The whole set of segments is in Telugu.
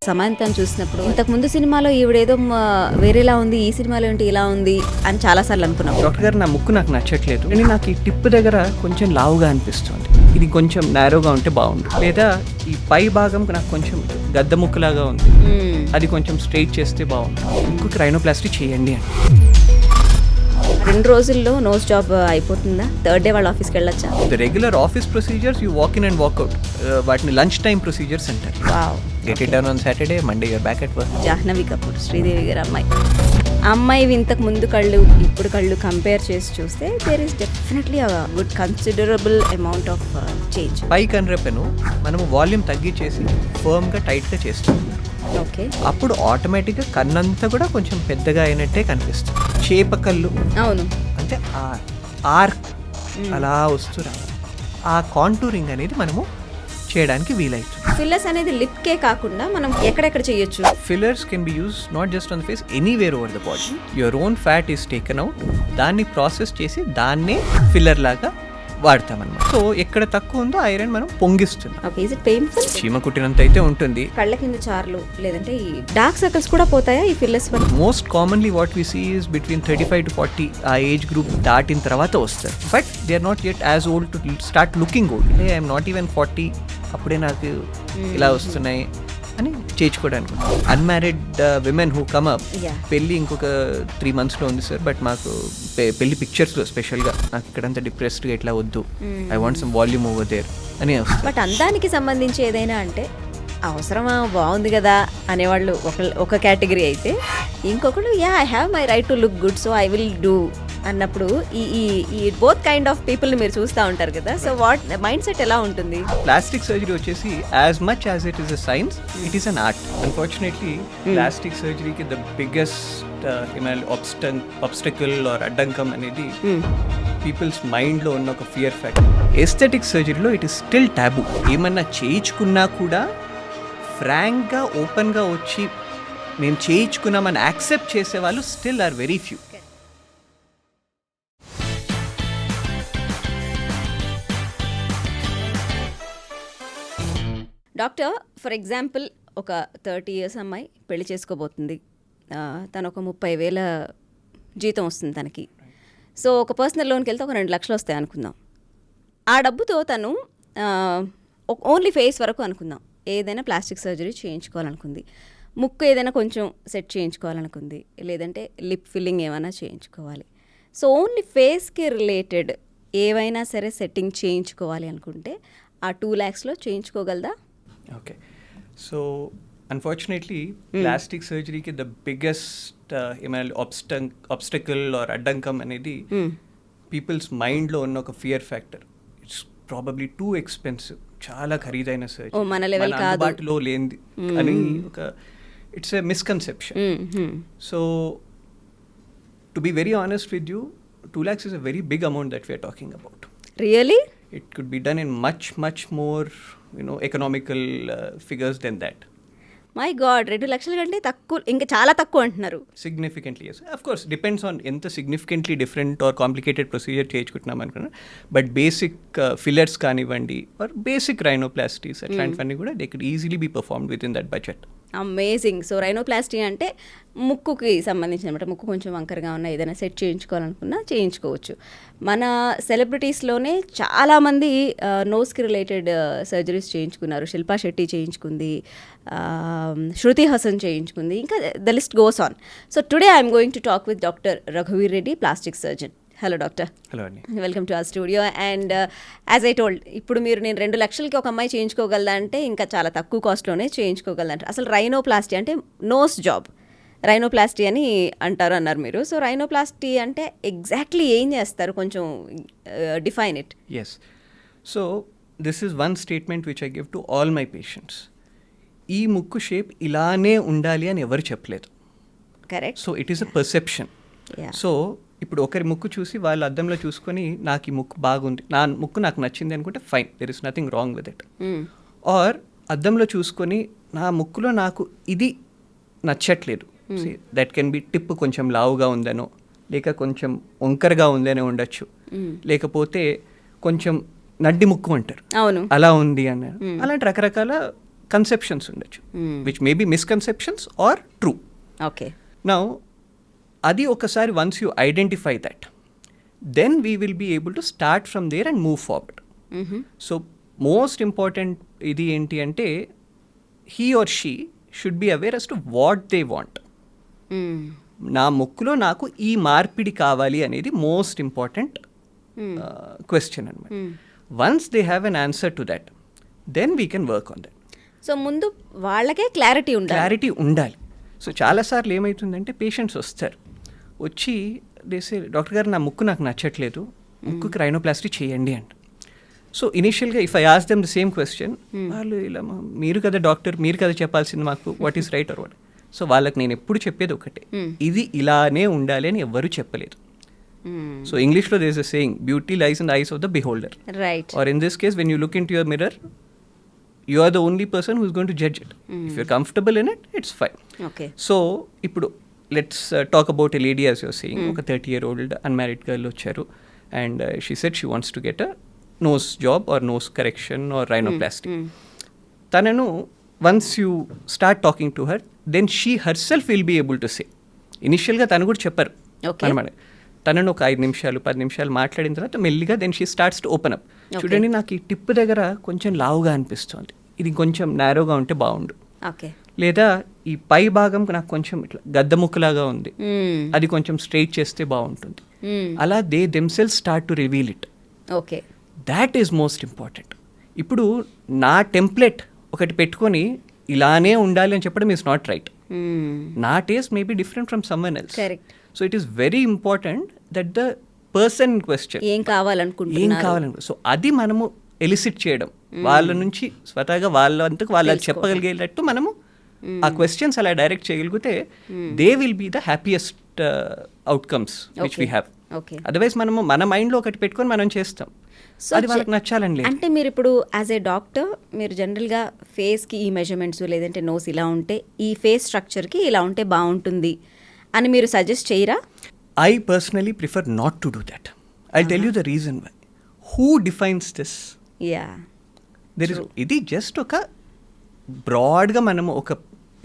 సమాంతను చూసినప్పుడు ఇంతకు ముందు సినిమాలో ఈవిడేదో వేరేలా ఉంది, ఈ సినిమాలో ఏంటి ఇలా ఉంది అని చాలాసార్లు అనుకున్నాం. డాక్టర్ గారు, నా ముక్కు నాకు నచ్చట్లేదు, కానీ నాకు ఈ టిప్ దగ్గర కొంచెం లావుగా అనిపిస్తుంది, ఇది కొంచెం నేరోగా ఉంటే బాగుంది, లేదా ఈ పై భాగం నాకు కొంచెం గద్ద ముక్కులాగా ఉంది, అది కొంచెం స్ట్రైట్ చేస్తే బాగుంది, ఇంకొక రైనోప్లాస్టీ చేయండి అని. 2 రోజుల్లో నోస్ జాబ్ అయిపోతుందా? థర్డ్ డే వాళ్ళ ఆఫీస్కి వెళ్ళొచ్చా? The regular office procedures you walk in and walk out, వాటిని లంచ్ టైమ్ ప్రొసీజర్స్ అంటారు. Wow. Get it done on Saturday, Monday you're back at work. Jahnavi Kapoor, Sridevi గారు అమ్మాయి ఇంతకు ముందు కళ్ళు ఇప్పుడు కళ్ళు కంపేర్ చేసి చూస్తే there is definitely a good considerable amount of change. పై కన్రెపెను మనము వాల్యూమ్ తగ్గించేసి ఫర్మ్గా టైట్గా చేస్తాం. ఓకే. అప్పుడు ఆటోమేటిక్గా కన్నంతా కూడా కొంచెం పెద్దగా అయినట్టే కనిపిస్తుంది. చేప కళ్ళు, అవును, అంటే ఆర్క్ అలా వస్తురా, ఆ కాంటూరింగ్ అనేది మనము చేయడానికి వీలవుతుంది. ఫిల్లర్స్ అనేది లిప్ కే కాకుండా మనం ఎక్కడెక్కడ చేయొచ్చు? Fillers can be use not just on the face, anywhere over the body. Your own fat is taken out, దాన్ని ప్రాసెస్ చేసి దాన్నే ఫిల్లర్ లాగా వాడతామన్నమాట. సో ఎక్కడ తక్కువ ఉందో ఐరన్ మనం పొంగిస్తున్నాం. ఓకే. Is it painful? చీమ కుట్టినంత అయితే ఉంటుంది. కళ్ళ కింద చార్లు లేదంటే ఈ డార్క్ సర్కిల్స్ కూడా పోతాయా ఈ ఫిల్లర్స్ వల్ల? Most commonly what we see is between 35 to 40 ఆ ఏజ్ గ్రూప్ దాటిన తర్వాత వస్తారు. But they are not yet as old to start looking old. I'm not even 40, అప్పుడే నాకు ఇలా వస్తున్నాయి అని చేయించుకోవడానికి. Unmarried women who come up, పెళ్ళి ఇంకొక 3 monthsలో ఉంది సార్, బట్ మాకు పెళ్లి పిక్చర్స్లో స్పెషల్గా నాకు ఇక్కడంతా డిప్రెస్డ్గా ఇట్లా వద్దు, I want some volume over there అని వస్తుంది. బట్ అందానికి సంబంధించి ఏదైనా అంటే అవసరమా, బాగుంది కదా అనేవాళ్ళు ఒక కేటగిరీ అయితే, ఇంకొకళ్ళు I have my right to look good so I will do అన్నప్పుడు ఈ బోత్ కైండ్ ఆఫ్ పీపుల్ని మీరు చూస్తూ ఉంటారు కదా. సో వాట్ మైండ్ సెట్ ఎలా ఉంటుంది? ప్లాస్టిక్ సర్జరీ వచ్చేసి as much as it is a science, it is an art. Unfortunately plastic సర్జరీకి ద బిగ్గెస్ట్ ఆబ్స్టకల్ ఆర్ అడ్డంకం అనేది పీపుల్స్ మైండ్లో ఉన్న ఒక ఫియర్ ఫ్యాక్టర్. ఎస్థెటిక్ సర్జరీలో ఇట్ ఈస్ స్టిల్ టాబూ. ఏమన్నా చేయించుకున్నా కూడా ఫ్రాంక్గా ఓపెన్గా వచ్చి మేము చేయించుకున్నామని యాక్సెప్ట్ చేసేవాళ్ళు still are very few. Doctor, for example ఒక 30 years అమ్మాయి పెళ్లి చేసుకోబోతుంది. తను ఒక 30,000 జీతం వస్తుంది తనకి. సో ఒక పర్సనల్ లోన్కి వెళ్తే ఒక 2 లక్షలు వస్తాయి అనుకుందాం. ఆ డబ్బుతో తను ఓన్లీ ఫేస్ వరకు అనుకుందాం ఏదైనా ప్లాస్టిక్ సర్జరీ చేయించుకోవాలనుకుంది, ముక్కు ఏదైనా కొంచెం సెట్ చేయించుకోవాలనుకుంది, లేదంటే లిప్ ఫిల్లింగ్ ఏమైనా చేయించుకోవాలి. సో ఓన్లీ ఫేస్కి రిలేటెడ్ ఏవైనా సరే సెట్టింగ్ చేయించుకోవాలి అనుకుంటే ఆ 2 lakhsలో చేయించుకోగలదా? ఓకే. సో అన్ఫార్చునేట్లీ ప్లాస్టిక్ సర్జరీకి ద బిగ్గెస్ట్ ఆబ్స్టకల్ ఆర్ అడ్డంకం అనేది పీపుల్స్ మైండ్లో ఉన్న ఒక fear factor. It's probably too expensive, చాలా ఖరీదైన సర్జరీ, మన అందుబాటులో లేనిది అని ఒక it's a misconception. So to be very honest with you, 2 lakhs is a very big amount that we are talking about. Really? It could be done in much more economical figures than that. My god, 2 లక్షల కంటే తక్కువ, ఇంకా చాలా తక్కువ అంటున్నారు. Significantly yes. Of course depends on ఎంత significantly different or complicated procedure చేయించుకుంటున్నాం అనుకున్నా. బట్ బేసిక్ ఫిల్లర్స్ కానివ్వండి ఆర్ బేసిక్ రైనోప్లాస్టీస్ అట్లాంటివన్నీ కూడా they could easily be performed within that budget. Amazing. So rhinoplasty అంటే ముక్కుకి సంబంధించిన అనమాట. ముక్కు కొంచెం వంకరగా ఉన్న ఏదైనా సెట్ చేయించుకోవాలనుకున్నా చేయించుకోవచ్చు. మన సెలబ్రిటీస్లోనే చాలామంది నోస్కి రిలేటెడ్ సర్జరీస్ చేయించుకున్నారు. శిల్పా శెట్టి చేయించుకుంది, శృతి హాసన్ చేయించుకుంది, ఇంకా the list goes on. So today I'm going to talk with doctor రఘువీర్ Reddy, plastic surgeon. Hello doctor. Hello అండి, welcome to our studio. And as I told, ఇప్పుడు మీరు నేను 2 లక్షలకి ఒక అమ్మాయి చేయించుకోగలదా అంటే ఇంకా చాలా తక్కువ కాస్ట్లోనే చేయించుకోగలదంటారు. అసలు రైనోప్లాస్టీ అంటే నోస్ జాబ్, రైనోప్లాస్టీ అని అంటారు అన్నారు మీరు. సో రైనోప్లాస్టీ అంటే ఎగ్జాక్ట్లీ ఏం చేస్తారు, కొంచెం define it. Yes. So this is one statement which I give to all my patients. ఈ ముక్కు షేప్ ఇలానే ఉండాలి అని ఎవరు చెప్పలేదు. Correct. So it is a perception. So ఇప్పుడు ఒకరి ముక్కు చూసి వాళ్ళు అద్దంలో చూసుకొని నాకు ఈ ముక్కు బాగుంది, నా ముక్కు నాకు నచ్చింది అనుకుంటే fine, there is nothing wrong with it. Or అద్దంలో చూసుకొని నా ముక్కులో నాకు ఇది నచ్చట్లేదు, దట్ కెన్ బి టిప్ కొంచెం లావుగా ఉందనో, లేక కొంచెం వంకరగా ఉందనే ఉండొచ్చు, లేకపోతే కొంచెం నడ్డి ముక్కు అంటారు, అవును, అలా ఉంది అన్నారు. అలాంటి రకరకాల కన్సెప్షన్స్ ఉండొచ్చు which may be misconceptions or true. Okay. Now అది ఒకసారి once you identify that, then we will be able to start from there and move forward. So most important ఇది ఏంటి అంటే he or she should be aware as to what they want. నా ముక్కులో నాకు ఈ మార్పిడి కావాలి అనేది మోస్ట్ ఇంపార్టెంట్ క్వశ్చన్ అనమాట. Once they have an answer to that, then we can work on that. So ముందు వాళ్ళకే క్లారిటీ ఉండాలి. సో చాలాసార్లు ఏమవుతుందంటే పేషెంట్స్ వస్తారు, వచ్చి దేసే డాక్టర్ గారు నా ముక్కు నాకు నచ్చట్లేదు, ముక్కుకి రైనోప్లాస్టీ చేయండి అంట. సో ఇనిషియల్గా if I ask them the same question, వాళ్ళు ఇలా మీరు కదా డాక్టర్, మీరు కదా చెప్పాల్సింది మాకు what is right are what. So వాళ్ళకి నేను ఎప్పుడు చెప్పేది ఒకటే, ఇది ఇలానే ఉండాలి అని ఎవ్వరూ చెప్పలేదు. సో ఇంగ్లీష్లో there is a saying, beauty lies in the eyes of the beholder. Right. Or in this case when you look into your mirror, you are the only person who is going to judge it. If you're comfortable in it, it's fine. Okay. So ఇప్పుడు let's talk about a lady as you're saying. ఒక 30-year-old unmarried girl వచ్చారు and she said she wants to get a nose job or nose correction or rhinoplasty. తనను once you start talking to her, then she herself will be able to say. ఇనిషియల్గా తను కూడా చెప్పారు అనమాట. తనను ఒక 5 నిమిషాలు 10 నిమిషాలు మాట్లాడిన తర్వాత మెల్లిగా then she starts to open up. చూడండి, నాకు ఈ టిప్ దగ్గర కొంచెం లావుగా అనిపిస్తుంది, ఇది కొంచెం నారోగా ఉంటే బాగుండు. లేదా ఈ పై భాగం నాకు కొంచెం ఇట్లా గద్ద ముక్కులాగా ఉంది, అది కొంచెం స్ట్రైట్ చేస్తే బాగుంటుంది. అలా they themselves start to reveal it. Okay, that is most important. ఇప్పుడు నా టెంప్లెట్ ఒకటి పెట్టుకొని ఇలానే ఉండాలి అని చెప్పడం ఈజ్ నాట్ రైట్. నా taste may be different from someone else. So it is very important that the person in question ఏం కావాలనుకుంటున్నారు, సో అది మనము ఎలిసిట్ చేయడం, వాళ్ళ నుంచి స్వతహాగా వాళ్ళంతకు వాళ్ళు చెప్పగలిగేటట్టు మనము ఆ క్వశ్చన్స్ అలా డైరెక్ట్ చేయగలిగితే they will be the happiest outcomes which we have. Otherwise మనము మన మైండ్లో ఒకటి పెట్టుకొని మనం చేస్తాం, అది వాళ్ళకి నచ్చాలని లేదు. అంటే మీరు ఇప్పుడు యాజ్ ఏ డాక్టర్ మీరు జనరల్గా ఫేస్కి ఈ మెజర్మెంట్స్ లేదంటే నోస్ ఇలా ఉంటే ఈ ఫేస్ స్ట్రక్చర్కి ఇలా ఉంటే బాగుంటుంది అని మీరు సజెస్ట్ చేయరా? I personally prefer not to do that. I'll tell you the reason why. Who defines this? Yeah. There is ఇది జస్ట్ ఒక బ్రాడ్గా మనము ఒక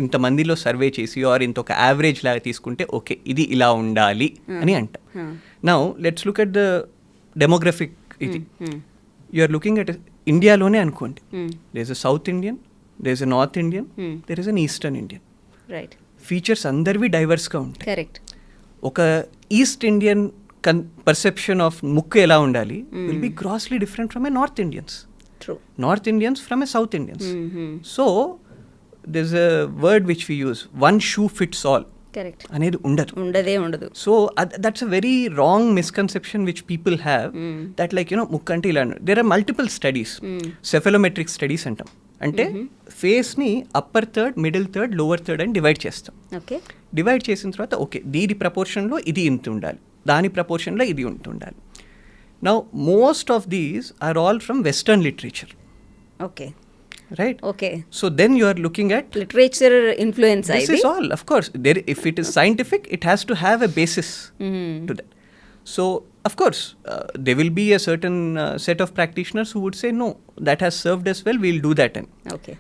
ఇంతమందిలో సర్వే చేసి ఆర్ ఇంత ఒక యావరేజ్ లాగా తీసుకుంటే ఓకే ఇది ఇలా ఉండాలి అని అంట. Now let's look at the demographic. ఇది యు ఆర్ లుకింగ్ అట్ ఇండియాలోనే అనుకోండి, there is a south Indian, there is a north Indian, there is an eastern Indian. Right. Features అందరివి డైవర్స్గా ఉంటాయి. కరెక్ట్. ఒక ఈస్ట్ ఇండియన్ పర్సెప్షన్ ఆఫ్ ముక్కు ఎలా ఉండాలి will be grossly different from a north Indians, north Indians from a south Indians. So there is a word which we use, one shoe fits all అనేది ఉండదు. So that's a very wrong misconception which people have that like you know ముక్కు అంటే ఇలా. There are multiple studies, cephalometric studies అంటాం. అంటే ఫేస్ని upper third, middle third, lower third అని డివైడ్ చేస్తాం. డివైడ్ చేసిన తర్వాత ఓకే దీని ప్రపోర్షన్లో ఇది ఇంత ఉండాలి, దాని ప్రపోర్షన్లో ఇది ఇంత ఉండాలి. Now most of these are all from western literature. Okay, right? Okay. So then you are looking at literature influence. This is all, of course. There, if it is scientific, it has to have a basis to that. So, of course, there will be a certain set of practitioners who would say, no, that has served us well, we'll do that. Okay.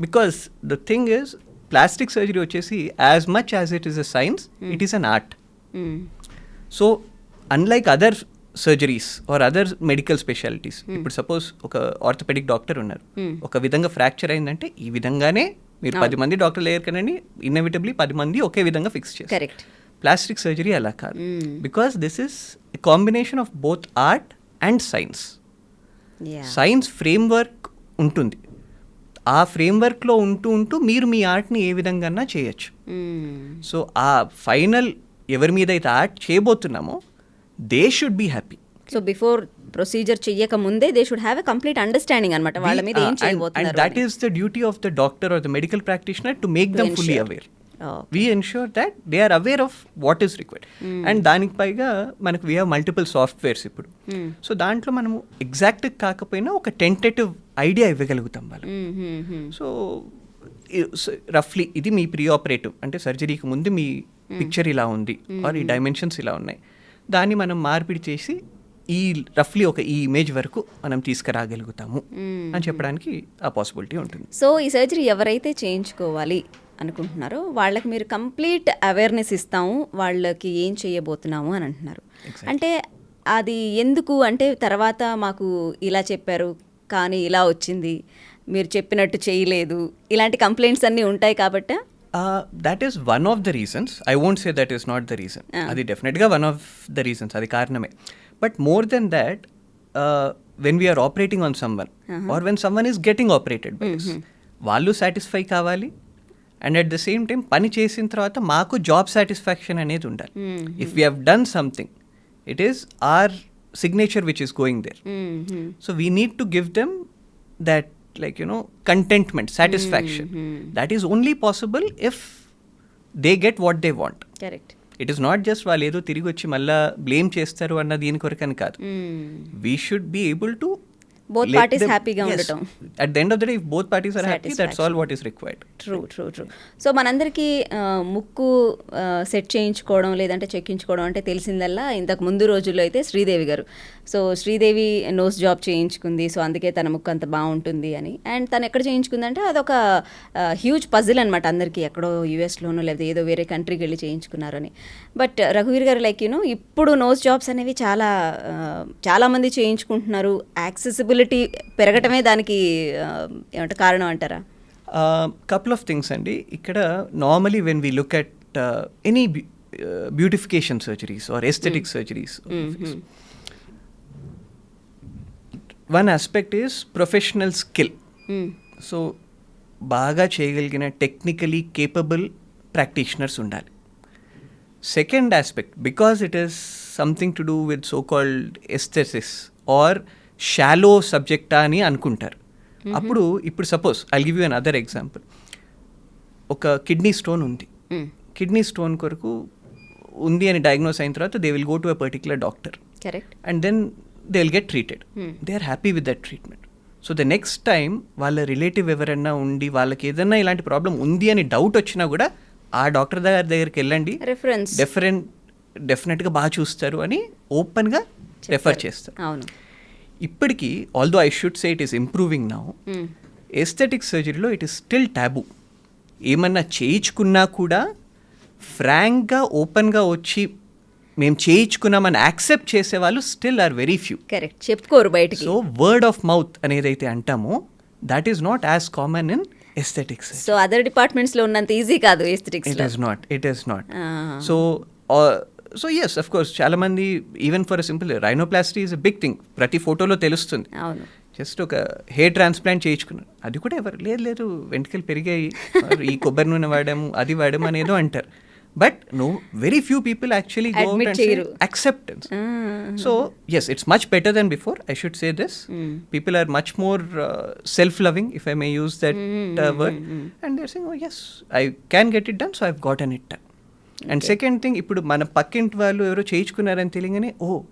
Because the thing is, plastic surgery vachesi, as much as it is a science, it is an art. So, unlike other surgeries or other medical specialities, ఇప్పుడు సపోజ్ ఒక ఆర్థోపెడిక్ డాక్టర్ ఉన్నారు, ఒక విధంగా ఫ్రాక్చర్ అయిందంటే ఈ విధంగానే మీరు 10 మంది డాక్టర్లు లేరు కనండి, ఇన్నెవిటబ్లీ 10 మంది ఒకే విధంగా ఫిక్స్ చేస్తారు. ప్లాస్టిక్ సర్జరీ అలా కాదు, because this is a combination of both art and science. Science framework ఉంటుంది, ఆ ఫ్రేమ్వర్క్లో ఉంటూ మీరు మీ ఆర్ట్ని ఏ విధంగా చేయొచ్చు. సో ఆ ఫైనల్ ఎవరి మీద అయితే art చేయబోతున్నామో they should be happy. So before procedure చెయ్యక ముందే they should have a complete understanding అన్నమాట వాళ్ళ మీద ఏం చేయబోతున్నారు. And that is the duty of the doctor or the medical practitioner to make them fully aware. We ensure that they are aware of what is required. And దానికి పైగా మనకు we have multiple softwares ఇప్పుడు. సో దాంట్లో మనము ఎగ్జాక్ట్ కాకపోయినా ఒక టెంటేటివ్ ఐడియా ఇవ్వగలుగుతాం వాళ్ళు. సో రఫ్లీ ఇది మీ ప్రీ ఆపరేటివ్ అంటే సర్జరీకి ముందు మీ పిక్చర్ ఇలా ఉంది ఆర్ ఈ డైమెన్షన్స్ ఇలా ఉన్నాయి, దాన్ని మనం మార్పిడి చేసి ఈ రఫ్లీ ఈ ఇమేజ్ వరకు మనం తీసుకురాగలుగుతాము అని చెప్పడానికి ఆ పాసిబిలిటీ ఉంటుంది. సో ఈ సర్జరీ ఎవరైతే చేయించుకోవాలి అనుకుంటున్నారో వాళ్ళకి మీరు కంప్లీట్ అవేర్నెస్ ఇస్తాము, వాళ్ళకి ఏం చేయబోతున్నాము అని అంటున్నారు. అంటే అది ఎందుకు అంటే తర్వాత మాకు ఇలా చెప్పారు కానీ ఇలా వచ్చింది, మీరు చెప్పినట్టు చేయలేదు, ఇలాంటి కంప్లైంట్స్ అన్నీ ఉంటాయి కాబట్టి that is one of the reasons. I won't say that is not the reason. అది డెఫినెట్గా వన్ ఆఫ్ ద రీజన్స్, అది కారణమే. But more than that, when we're operating on someone or when someone is getting operated by us, వాళ్ళు సాటిస్ఫై కావాలి and at the same time పని చేసిన తర్వాత మాకు జాబ్ సాటిస్ఫాక్షన్ అనేది ఉండాలి. If we have done something, it is our signature which is going there. So we need to give them that, like, you know, contentment, satisfaction. That is only possible if they get what they want. Correct. It is not just వాళ్ళు ఏదో తిరిగి వచ్చి మళ్ళీ బ్లేమ్ చేస్తారు అన్న దీని కొరకని కాదు. We should be able to both parties హ్యాపీగా ఉండటం. At the end of the day, if both parties are happy, that's all what is required. True. So మనందరికీ ముక్కు సెట్ చేయించుకోవడం లేదంటే చెక్కించుకోవడం అంటే తెలిసిందల్లా ఇంతకు ముందు రోజుల్లో అయితే శ్రీదేవి గారు. సో శ్రీదేవి నోస్ జాబ్ చేయించుకుంది, సో అందుకే తన ముక్కు అంత బాగుంటుంది అని. అండ్ తను ఎక్కడ చేయించుకుందంటే అదొక హ్యూజ్ పజిల్ అనమాట అందరికీ, ఎక్కడో యూఎస్లోనో లేకపోతే ఏదో వేరే కంట్రీకి వెళ్ళి చేయించుకున్నారని. బట్ రఘువీర్ గారు లైక్ యూనో ఇప్పుడు నోస్ జాబ్స్ అనేవి చాలామంది చేయించుకుంటున్నారు. యాక్సెసిబిలిటీ పెరగటమే దానికి ఏమంటే కారణం అంటారా? కపుల్ ఆఫ్ థింగ్స్ అండి. ఇక్కడ normally when we look at any beautification surgeries or aesthetic surgeries, one aspect is professional skill. So బాగా చేయగలిగిన టెక్నికలీ కేపబుల్ ప్రాక్టీషనర్స్ ఉండాలి. Second aspect, because it is something to do with so called aesthetics or shallow సబ్జెక్టా అని అనుకుంటారు. అప్పుడు ఇప్పుడు suppose I give you another example. ఒక కిడ్నీ స్టోన్ ఉంది, కిడ్నీ స్టోన్ కొరకు ఉంది అని డయాగ్నోస్ అయిన తర్వాత they will go to a particular doctor and then they will get treated. They are happy with that treatment. So the next time వాళ్ళ రిలేటివ్ ఎవరైనా ఉండి వాళ్ళకి ఏదైనా ఇలాంటి ప్రాబ్లం ఉంది అని డౌట్ వచ్చినా కూడా ఆ డాక్టర్ దగ్గరికి వెళ్ళండి, డెఫినెట్గా బాగా చూస్తారు అని ఓపెన్గా రెఫర్ చేస్తారు. ఇప్పటికీ although I should say it is improving now, aesthetic సర్జరీలో ఇట్ ఈస్ స్టిల్ టాబూ. ఏమన్నా చేయించుకున్నా కూడా ఫ్రాంక్గా ఓపెన్గా వచ్చి మేము చేయించుకున్నామని యాక్సెప్ట్ చేసే వాళ్ళు still are very few. Correct, చెప్పుకోరు బయటికి. సో వర్డ్ ఆఫ్ మౌత్ అనేదైతే అంటామో that is not as common in aesthetics. So other డిపార్ట్మెంట్స్లో ఉన్నంత ఈజీ కాదు aesthetics. It is not. So yes, of course చాలా మంది even for simple rhinoplasty is a big thing, ప్రతి ఫోటోలో తెలుస్తుంది. జస్ట్ ఒక హెయిర్ ట్రాన్స్ప్లాంట్ చేయించుకున్నారు, అది కూడా ఎవరు లేదు వెంట్రుకలు పెరిగాయి, ఈ కొబ్బరి నూనె వాడాము, అది వాడాము అనేదో అంటారు. But no, very few people actually go out and say acceptance. So yes, it's much better than before, I should say this. People are much more self-loving, if I may use that word, and they're saying, oh yes, I can get it done, so I've gotten it done. And second thing, ఇప్పుడు మన పక్కింటి వాళ్ళు ఎవరో చేయించుకున్నారని తెలియగానే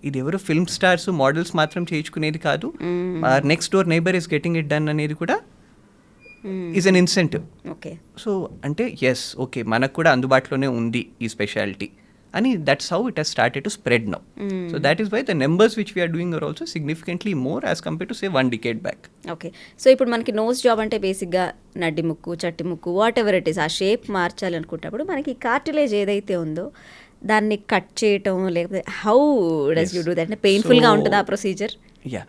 ఇది ఎవరో ఫిల్మ్ స్టార్స్ మోడల్స్ మాత్రం చేయించుకునేది కాదు, next door neighbour is getting it done అనేది కూడా ఈజ్ అన్ ఇన్సెంటివ్. సో అంటే ఎస్, ఓకే మనకు కూడా అందుబాటులోనే ఉంది ఈ స్పెషాలిటీ అని, that's how it has started to spread now. So that is why the numbers which we're doing are also significantly more as compare to say 1 decade back. Okay, so ఇప్పుడు మనకి నోస్ జాబ్ అంటే బేసిక్గా నడ్డి ముక్కు, చట్టి ముక్కు, వాట్ ఎవర్ ఇట్ ఈస్, ఆ షేప్ మార్చాలనుకున్నప్పుడు మనకి కార్టిలేజ్ ఏదైతే ఉందో దాన్ని కట్ చేయటం, లేకపోతే how does you do that? పెయిన్ఫుల్గా ఉంటుందా ఆ procedure? Yeah,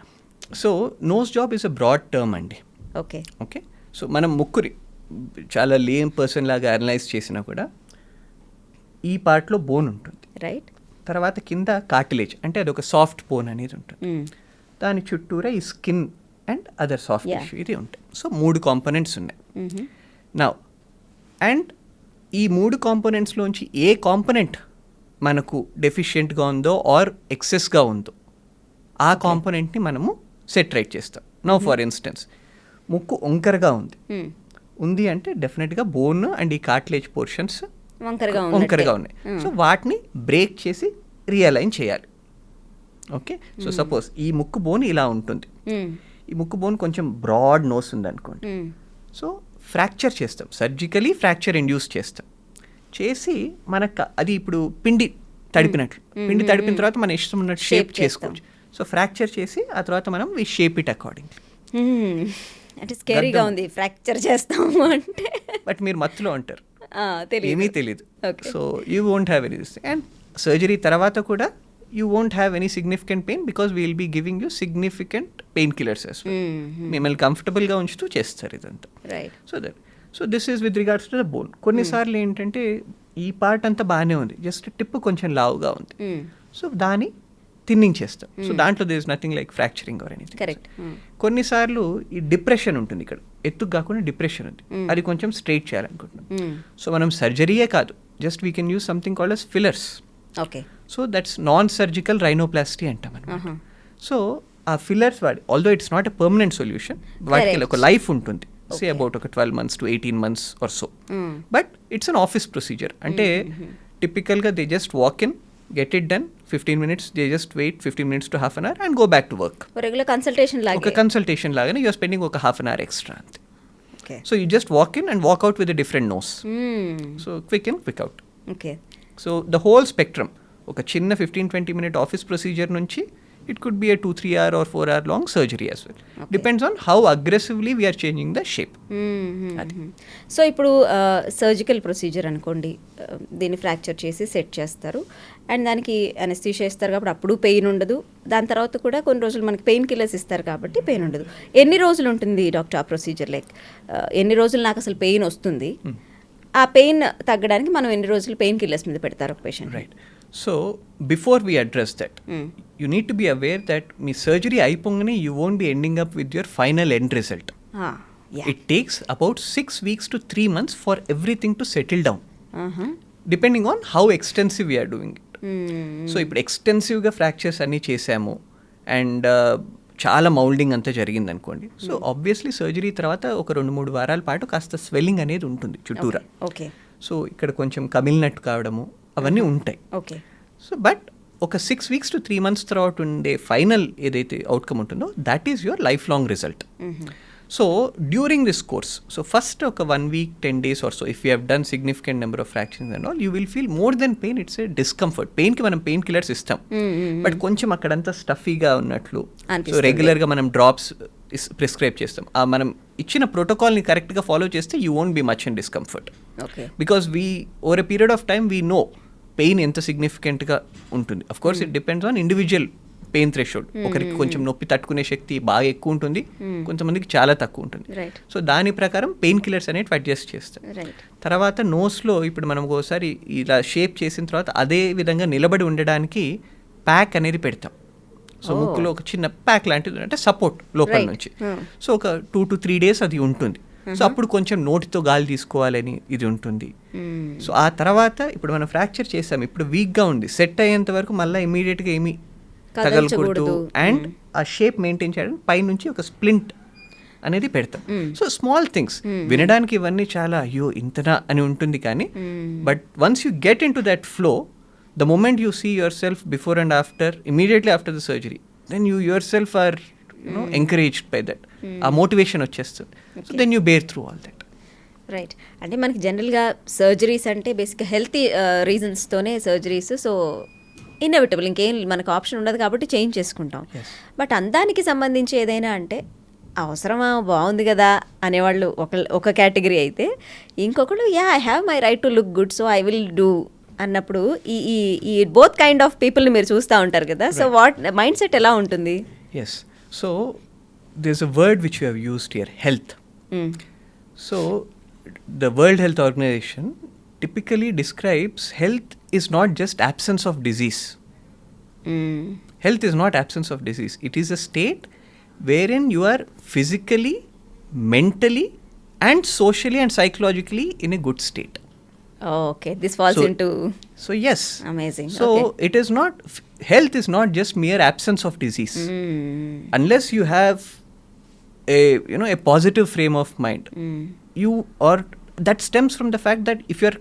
so nose job is a broad term అండి. ఓకే, సో మనం ముక్కురి చాలా లేమ్ పర్సన్ లాగా అనలైజ్ చేసినా కూడా ఈ పార్ట్లో బోన్ ఉంటుంది, రైట్? తర్వాత కింద కార్టిలేజ్ అంటే అదొక సాఫ్ట్ బోన్ అనేది ఉంటుంది, దాని చుట్టూరా ఈ skin and other soft tissue ఇది ఉంటాయి. సో 3 కాంపోనెంట్స్ ఉన్నాయి. నా అండ్ ఈ 3 కాంపోనెంట్స్లోంచి ఏ కాంపోనెంట్ మనకు డెఫిషియెంట్గా ఉందో ఆర్ ఎక్సెస్గా ఉందో ఆ కాంపోనెంట్ని మనము సెట్ రైట్ చేస్తాం. నౌ ఫర్ ఇన్స్టెన్స్, ముక్కు వంకరగా ఉంది అంటే డెఫినెట్గా బోన్ అండ్ ఈ కార్టిలేజ్ పోర్షన్స్ వంకరగా ఉన్నాయి. సో వాటిని బ్రేక్ చేసి రియలైన్ చేయాలి. ఓకే, సో సపోజ్ ఈ ముక్కు బోన్ ఇలా ఉంటుంది, ఈ ముక్కు బోన్ కొంచెం బ్రాడ్ నోస్ ఉంది అనుకోండి. సో ఫ్రాక్చర్ చేస్తాం, సర్జికలీ ఫ్రాక్చర్ ఇండ్యూస్ చేస్తాం, చేసి మనకు అది ఇప్పుడు పిండి తడిపినట్లు, పిండి తడిపిన తర్వాత మన ఇష్టం ఉన్నట్టు షేప్ చేసుకోవచ్చు. సో ఫ్రాక్చర్ చేసి ఆ తర్వాత మనం వి షేప్ ఇట్ అకార్డింగ్. అంటే స్కేరీగా ఉంది ఫ్రాక్చర్ చేస్తాము అంటే. బట్ మీరు మత్తులో ఉంటారు, తెలియదు, ఏమీ తెలీదు. So you won't have any this. And surgery తర్వాత కూడా you won't have any significant pain because we'll be giving you significant pain killers as well. మిమ్మల్ని కంఫర్టబుల్గా ఉంచుతూ చేస్తారు ఇదంతా. So this is with regards to the bone. కొన్నిసార్లు ఏంటంటే ఈ పార్ట్ అంతా బాగానే ఉంది, జస్ట్ టిప్ కొంచెం లావుగా ఉంది, సో దాన్ని థిన్నింగ్ చేస్తాం. సో దాంట్లో this nothing like fracturing or anything. Correct. కొన్నిసార్లు ఈ డిప్రెషన్ ఉంటుంది, ఇక్కడ ఎత్తుకు కాకుండా డిప్రెషన్ ఉంది, అది కొంచెం స్ట్రైట్ చేయాలనుకుంటున్నాం. సో మనం సర్జరీయే కాదు, just we can use something called as fillers. Okay. So that's non surgical rhinoplasty అంటాం అనమాట. సో ఆ ఫిల్లర్స్ వాడి, although it's not a permanent solution, వాటికి ఒక లైఫ్ ఉంటుంది, సే అబౌట్ ఒక 12 months to 18 months or so. But it's an office procedure. అంటే టిపికల్గా they just walk in, get it done, 15 minutes, they just wait 15 minutes to half an hour and go back to work. Regular consultation లాగే. ఒక కన్సల్టేషన్ లాగానే you're spending ఒక half an hour extra అంతే. Okay. So you just walk in and walk out with a different nose. So quick in, quick out. Okay. So the whole spectrum, ఒక చిన్న 15-20 minute ఆఫీస్ ప్రొసీజర్ నుంచి it could be a 2-3 hour or 4 hour long surgery as well. Okay. Depends on how aggressively we are changing the shape. So ఇప్పుడు సర్జికల్ ప్రొసీజర్ అనుకోండి, దీన్ని ఫ్రాక్చర్ చేసి సెట్ చేస్తారు అండ్ దానికి అనెస్థీషియా ఇస్తారు కాబట్టి అప్పుడు పెయిన్ ఉండదు. దాని తర్వాత కూడా కొన్ని రోజులు మనకి పెయిన్ కిల్లర్స్ ఇస్తారు కాబట్టి పెయిన్ ఉండదు. ఎన్ని రోజులు ఉంటుంది డాక్టర్ ఆ ప్రొసీజర్? లైక్ ఎన్ని రోజులు నాకు అసలు పెయిన్ వస్తుంది, ఆ పెయిన్ తగ్గడానికి మనం ఎన్ని రోజులు పెయిన్ కిల్లర్స్ మీద పెడతారు ఒక patient? Right. So before we address that, you need to be aware that మీ సర్జరీ అయిపోగానే you won't be ending up with your final end result. It takes about 6 weeks to 3 months for everything to settle down, depending on how extensive we are doing it. So ఇప్పుడు ఎక్స్టెన్సివ్గా ఫ్రాక్చర్స్ అన్నీ చేసాము అండ్ చాలా మౌల్డింగ్ అంతా జరిగింది అనుకోండి, సో ఆబ్వియస్లీ సర్జరీ తర్వాత ఒక 2-3 వారాల పాటు కాస్త స్వెల్లింగ్ అనేది ఉంటుంది చుట్టూరా. ఓకే. సో ఇక్కడ కొంచెం కమిలినట్టు కావడము అవన్నీ ఉంటాయి. ఓకే. సో బట్ ఒక 6 weeks to 3 months తర్వాత ఉండే ఫైనల్ ఏదైతే అవుట్కమ్ ఉంటుందో that is your life long result. So during this course, so first ఒక 1 week 10 days or so, if you have done significant number of fractions and all, you will feel more than pain, it's a discomfort. Pain కి మనం పెయిన్ కిల్లర్స్ ఇస్తాం, బట్ కొంచెం అక్కడంతా స్టఫీగా ఉన్నట్లు, సో రెగ్యులర్గా మనం డ్రాప్స్ ప్రిస్క్రైబ్ చేస్తాం. మనం ఇచ్చిన ప్రోటోకాల్ని కరెక్ట్గా ఫాలో చేస్తే you won't be much in discomfort, because we over a period of time we know pain ఎంత సిగ్నిఫికెంట్గా ఉంటుంది. Of course it depends on individual pain threshold. ఒకరికి కొంచెం నొప్పి తట్టుకునే శక్తి బాగా ఎక్కువ ఉంటుంది, కొంతమందికి చాలా తక్కువ ఉంటుంది. సో దాని ప్రకారం పెయిన్ కిల్లర్స్ అనేవి అడ్జస్ట్ చేస్తాం. తర్వాత నోస్లో ఇప్పుడు మనం ఒకసారి ఇలా షేప్ చేసిన తర్వాత అదే విధంగా నిలబడి ఉండడానికి ప్యాక్ అనేది పెడతాం. సో ముక్కులో ఒక చిన్న ప్యాక్ లాంటిది, అంటే సపోర్ట్ లోపల నుంచి. సో ఒక 2 to 3 days అది ఉంటుంది. సో అప్పుడు కొంచెం నోటితో గాలి తీసుకోవాలని ఇది ఉంటుంది. సో ఆ తర్వాత ఇప్పుడు మనం ఫ్రాక్చర్ చేసాం, ఇప్పుడు వీక్గా ఉంది, సెట్ అయ్యేంత వరకు మళ్ళీ ఇమీడియట్గా ఏమీ తగలకూడదు అండ్ ఆ షేప్ మెయింటైన్ చేయడానికి పైనుంచి ఒక స్ప్లింట్ అనేది పెడతాం. సో స్మాల్ థింగ్స్ వినడానికి ఇవన్నీ చాలా అయ్యో ఇంతనా అని ఉంటుంది, కానీ but once you get into that flow, the moment you see yourself before and after, immediately after the surgery, then you yourself are encouraged by that. ఆ మోటివేషన్ వచ్చేస్తుంది. So then you bear through all that. Right. అంటే మనకి జనరల్గా సర్జరీస్ అంటే బేసిక్గా హెల్తీ రీజన్స్తోనే సర్జరీస్. సో ఇన్ఎవిటబుల్, ఇంకేం మనకు ఆప్షన్ ఉండదు కాబట్టి చేంజ్ చేసుకుంటాం. బట్ అందానికి సంబంధించి ఏదైనా అంటే అవసరమా, బాగుంది కదా అనేవాళ్ళు ఒక కేటగిరీ అయితే, ఇంకొకళ్ళు I have my right to look good so I will do అన్నప్పుడు ఈ బోత్ కైండ్ ఆఫ్ పీపుల్ని మీరు చూస్తూ ఉంటారు కదా. సో వాట్ మైండ్ సెట్ ఎలా ఉంటుంది? Yes. So there is a word which you have used here, health. So the World Health Organization typically describes health is not just absence of disease. Health is not absence of disease. It is a state wherein you are physically, mentally and socially and psychologically in a good state. Oh, okay. This falls into... So yes. Amazing. So it is not, health is not just mere absence of disease. Unless you have a positive frame of mind. That stems from the fact that if you're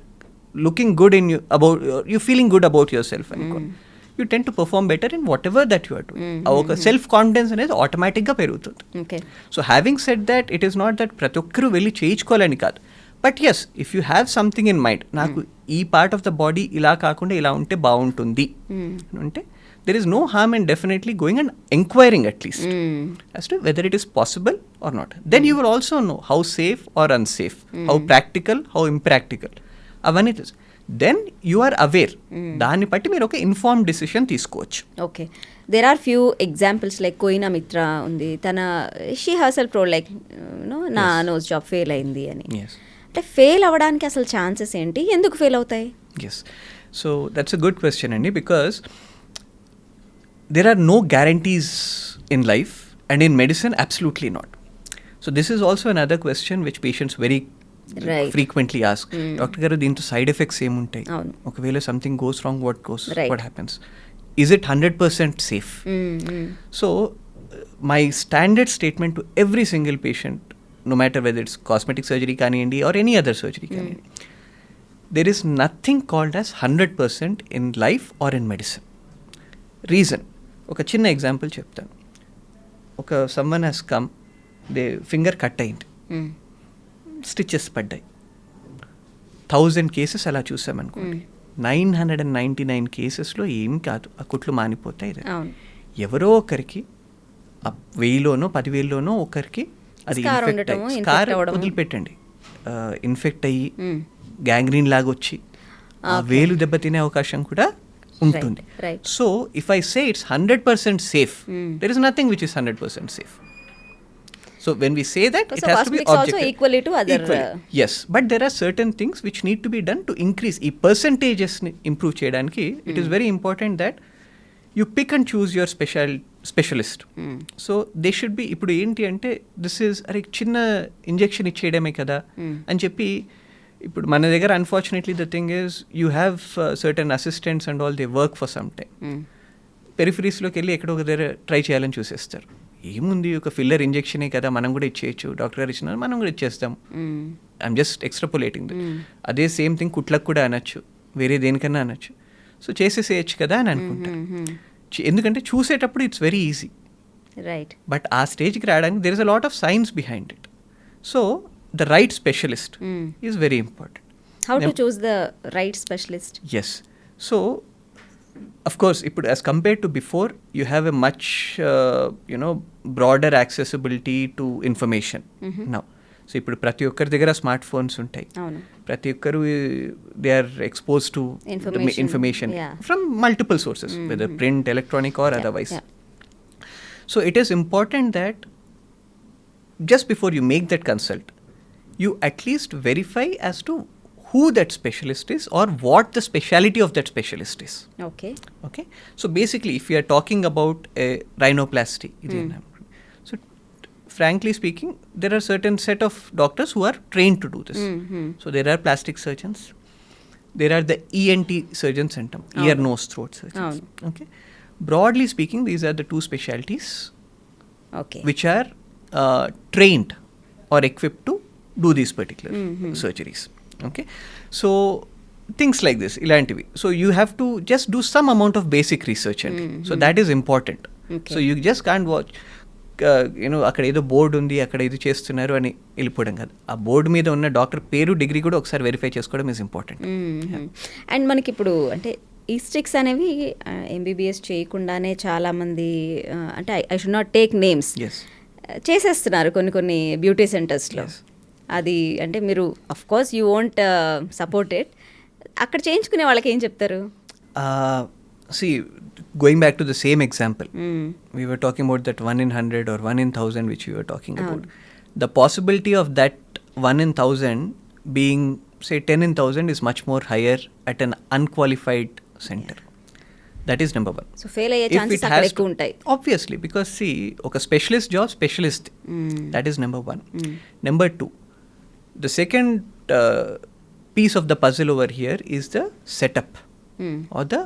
looking good in you, about you're feeling good about yourself, you tend to perform better in whatever that you are doing. Our self confidence అనేది ఆటోమేటిక్గా పెరుగుతుంది. So having said that, it is not that ప్రతి ఒక్కరూ వెళ్ళి చేయించుకోవాలని కాదు, but yes if you have something in mind, నాకు ఈ పార్ట్ ఆఫ్ ద బాడీ ఇలా కాకుండా ఇలా ఉంటే బాగుంటుంది అంటే, there is no harm in definitely going and inquiring at least as to whether it is possible or not. Then you will also know how safe or unsafe, how practical, how impractical. అవన్నీ తెలుసు. Then you are aware. దాన్ని బట్టి మీరు ఒక ఇన్ఫార్మ్ డిసిషన్ తీసుకోవచ్చు. Okay, there are few examples like Koena Mitra ఉంది, తన షీ హర్సెల్ఫ్ టోల్డ్ లైక్ నా నోస్ జాబ్ ఫెయిల్ అయింది అని. అంటే ఫెయిల్ అవ్వడానికి అసలు ఛాన్సెస్ ఏంటి, ఎందుకు ఫెయిల్ అవుతాయి? Yes, so that's a good question అండి, because there are no guarantees in life, and in medicine absolutely not. So this is also another question which patients very frequently ask. Doctor garu deento side effects em untayi, okavela something goes wrong, what happens, is it 100% safe? So my standard statement to every single patient, no matter whether it's cosmetic surgery kaniyandi or any other surgery kaniyandi, there is nothing called as 100% in life or in medicine. Reason, ఒక చిన్న ఎగ్జాంపుల్ చెప్తాను. ఒక someone has come, they finger cut అయింది, స్టిచెస్ పడ్డాయి. 1000 కేసెస్ అలా చూసామనుకోండి, 999 కేసెస్లో ఏం కాదు, ఆ కుట్లు మానిపోతాయి. ఎవరో ఒకరికి 1000లోనో 10,000లోనో ఒకరికి అది స్కార్ వదిలిపెట్టండి, ఇన్ఫెక్ట్ అయ్యి గ్యాంగ్రీన్ లాగా వచ్చి ఆ వేలు దెబ్బతినే అవకాశం కూడా ఉంటుంది. So if I say it's 100% safe, there is nothing which is 100% safe. So when we say that, it has to be objective. Also equally to other. Yes, but there are certain things which need to be done to increase ఈ percentages ni improve cheyadaniki. It is very important that you pick and choose your specialist. So they should be, ఇప్పుడు ఏంటి అంటే this is అరే చిన్న ఇంజెక్షన్ ఇచ్చేయడమే కదా అని చెప్పి, ఇప్పుడు మన దగ్గర unfortunately the thing is you have certain assistants and all they work for some time. పెరిఫరీస్లోకి వెళ్ళి ఎక్కడో ఒక దగ్గర ట్రై చేయాలని చూసేస్తారు. ఏముంది, ఒక ఫిల్లర్ ఇంజెక్షనే కదా, మనం కూడా ఇచ్చేయచ్చు, డాక్టర్ గారు ఇచ్చినారు మనం కూడా ఇచ్చేస్తాం. I'm just extrapolating. అదే సేమ్ థింగ్ కుట్లకు కూడా అనొచ్చు, వేరే దేనికన్నా అనొచ్చు. సో చేసేసేయచ్చు కదా అని అనుకుంటాను. ఎందుకంటే చూసేటప్పుడు it's very easy, right, but ఆ స్టేజ్కి రావడానికి there is a lot of science behind it. So the right specialist is very important. How to choose the right specialist? Yes, so of course as compared to before, you have a much broader accessibility to information now. So ఇప్పుడు ప్రతి ఒక్కరి దగ్గర స్మార్ట్ ఫోన్స్ ఉంటాయి, ప్రతి ఒక్కరు they are expose to information from multiple sources, whether print, electronic or otherwise. So it is important that just before you make that consult, you at least verify as to who that specialist is or what the speciality of that specialist is. Okay. So basically, if you are talking about a rhinoplasty, so frankly speaking, there are certain set of doctors who are trained to do this. So there are plastic surgeons, there are the ENT surgeons, ear, nose, throat surgeons. Okay. Broadly speaking, these are the two specialties which are trained or equipped to do these particular surgeries. Okay, so things like this, ilantivi. So you have to just do some amount of basic research, so that is important. So you just can't watch అక్కడ ఏదో బోర్డు ఉంది, అక్కడ ఇది చేస్తున్నారు అని వెళ్ళిపోవడం కాదు. ఆ బోర్డు మీద ఉన్న డాక్టర్ పేరు, డిగ్రీ కూడా ఒకసారి వెరిఫై చేసుకోవడం ఈజ్ ఇంపార్టెంట్. అండ్ మనకి ఇప్పుడు అంటే ఈ స్టిక్స్ అనేవి ఎంబీబీఎస్ చేయకుండానే చాలామంది, అంటే I should not take names, చేసేస్తున్నారు కొన్ని బ్యూటీ సెంటర్స్లో. అది అంటే మీరు of course you won't support it, అక్కడ చేయించుకునే వాళ్ళకి ఏం చెప్తారు? See, going back to the same example, we were talking about that 1 in 100 or 1 in 1,000 which we were talking about. The possibility of that 1 in 1,000 being, say, 10 in 1,000 is much more higher at an unqualified center. That is number one. So fail అయ్యే ఛాన్సెస్ అక్కడ ఎక్కువ ఉంటాయి. Obviously, because see, ఒక specialist job, specialist. That is number one. Number two, the second piece of the puzzle over here is the setup or the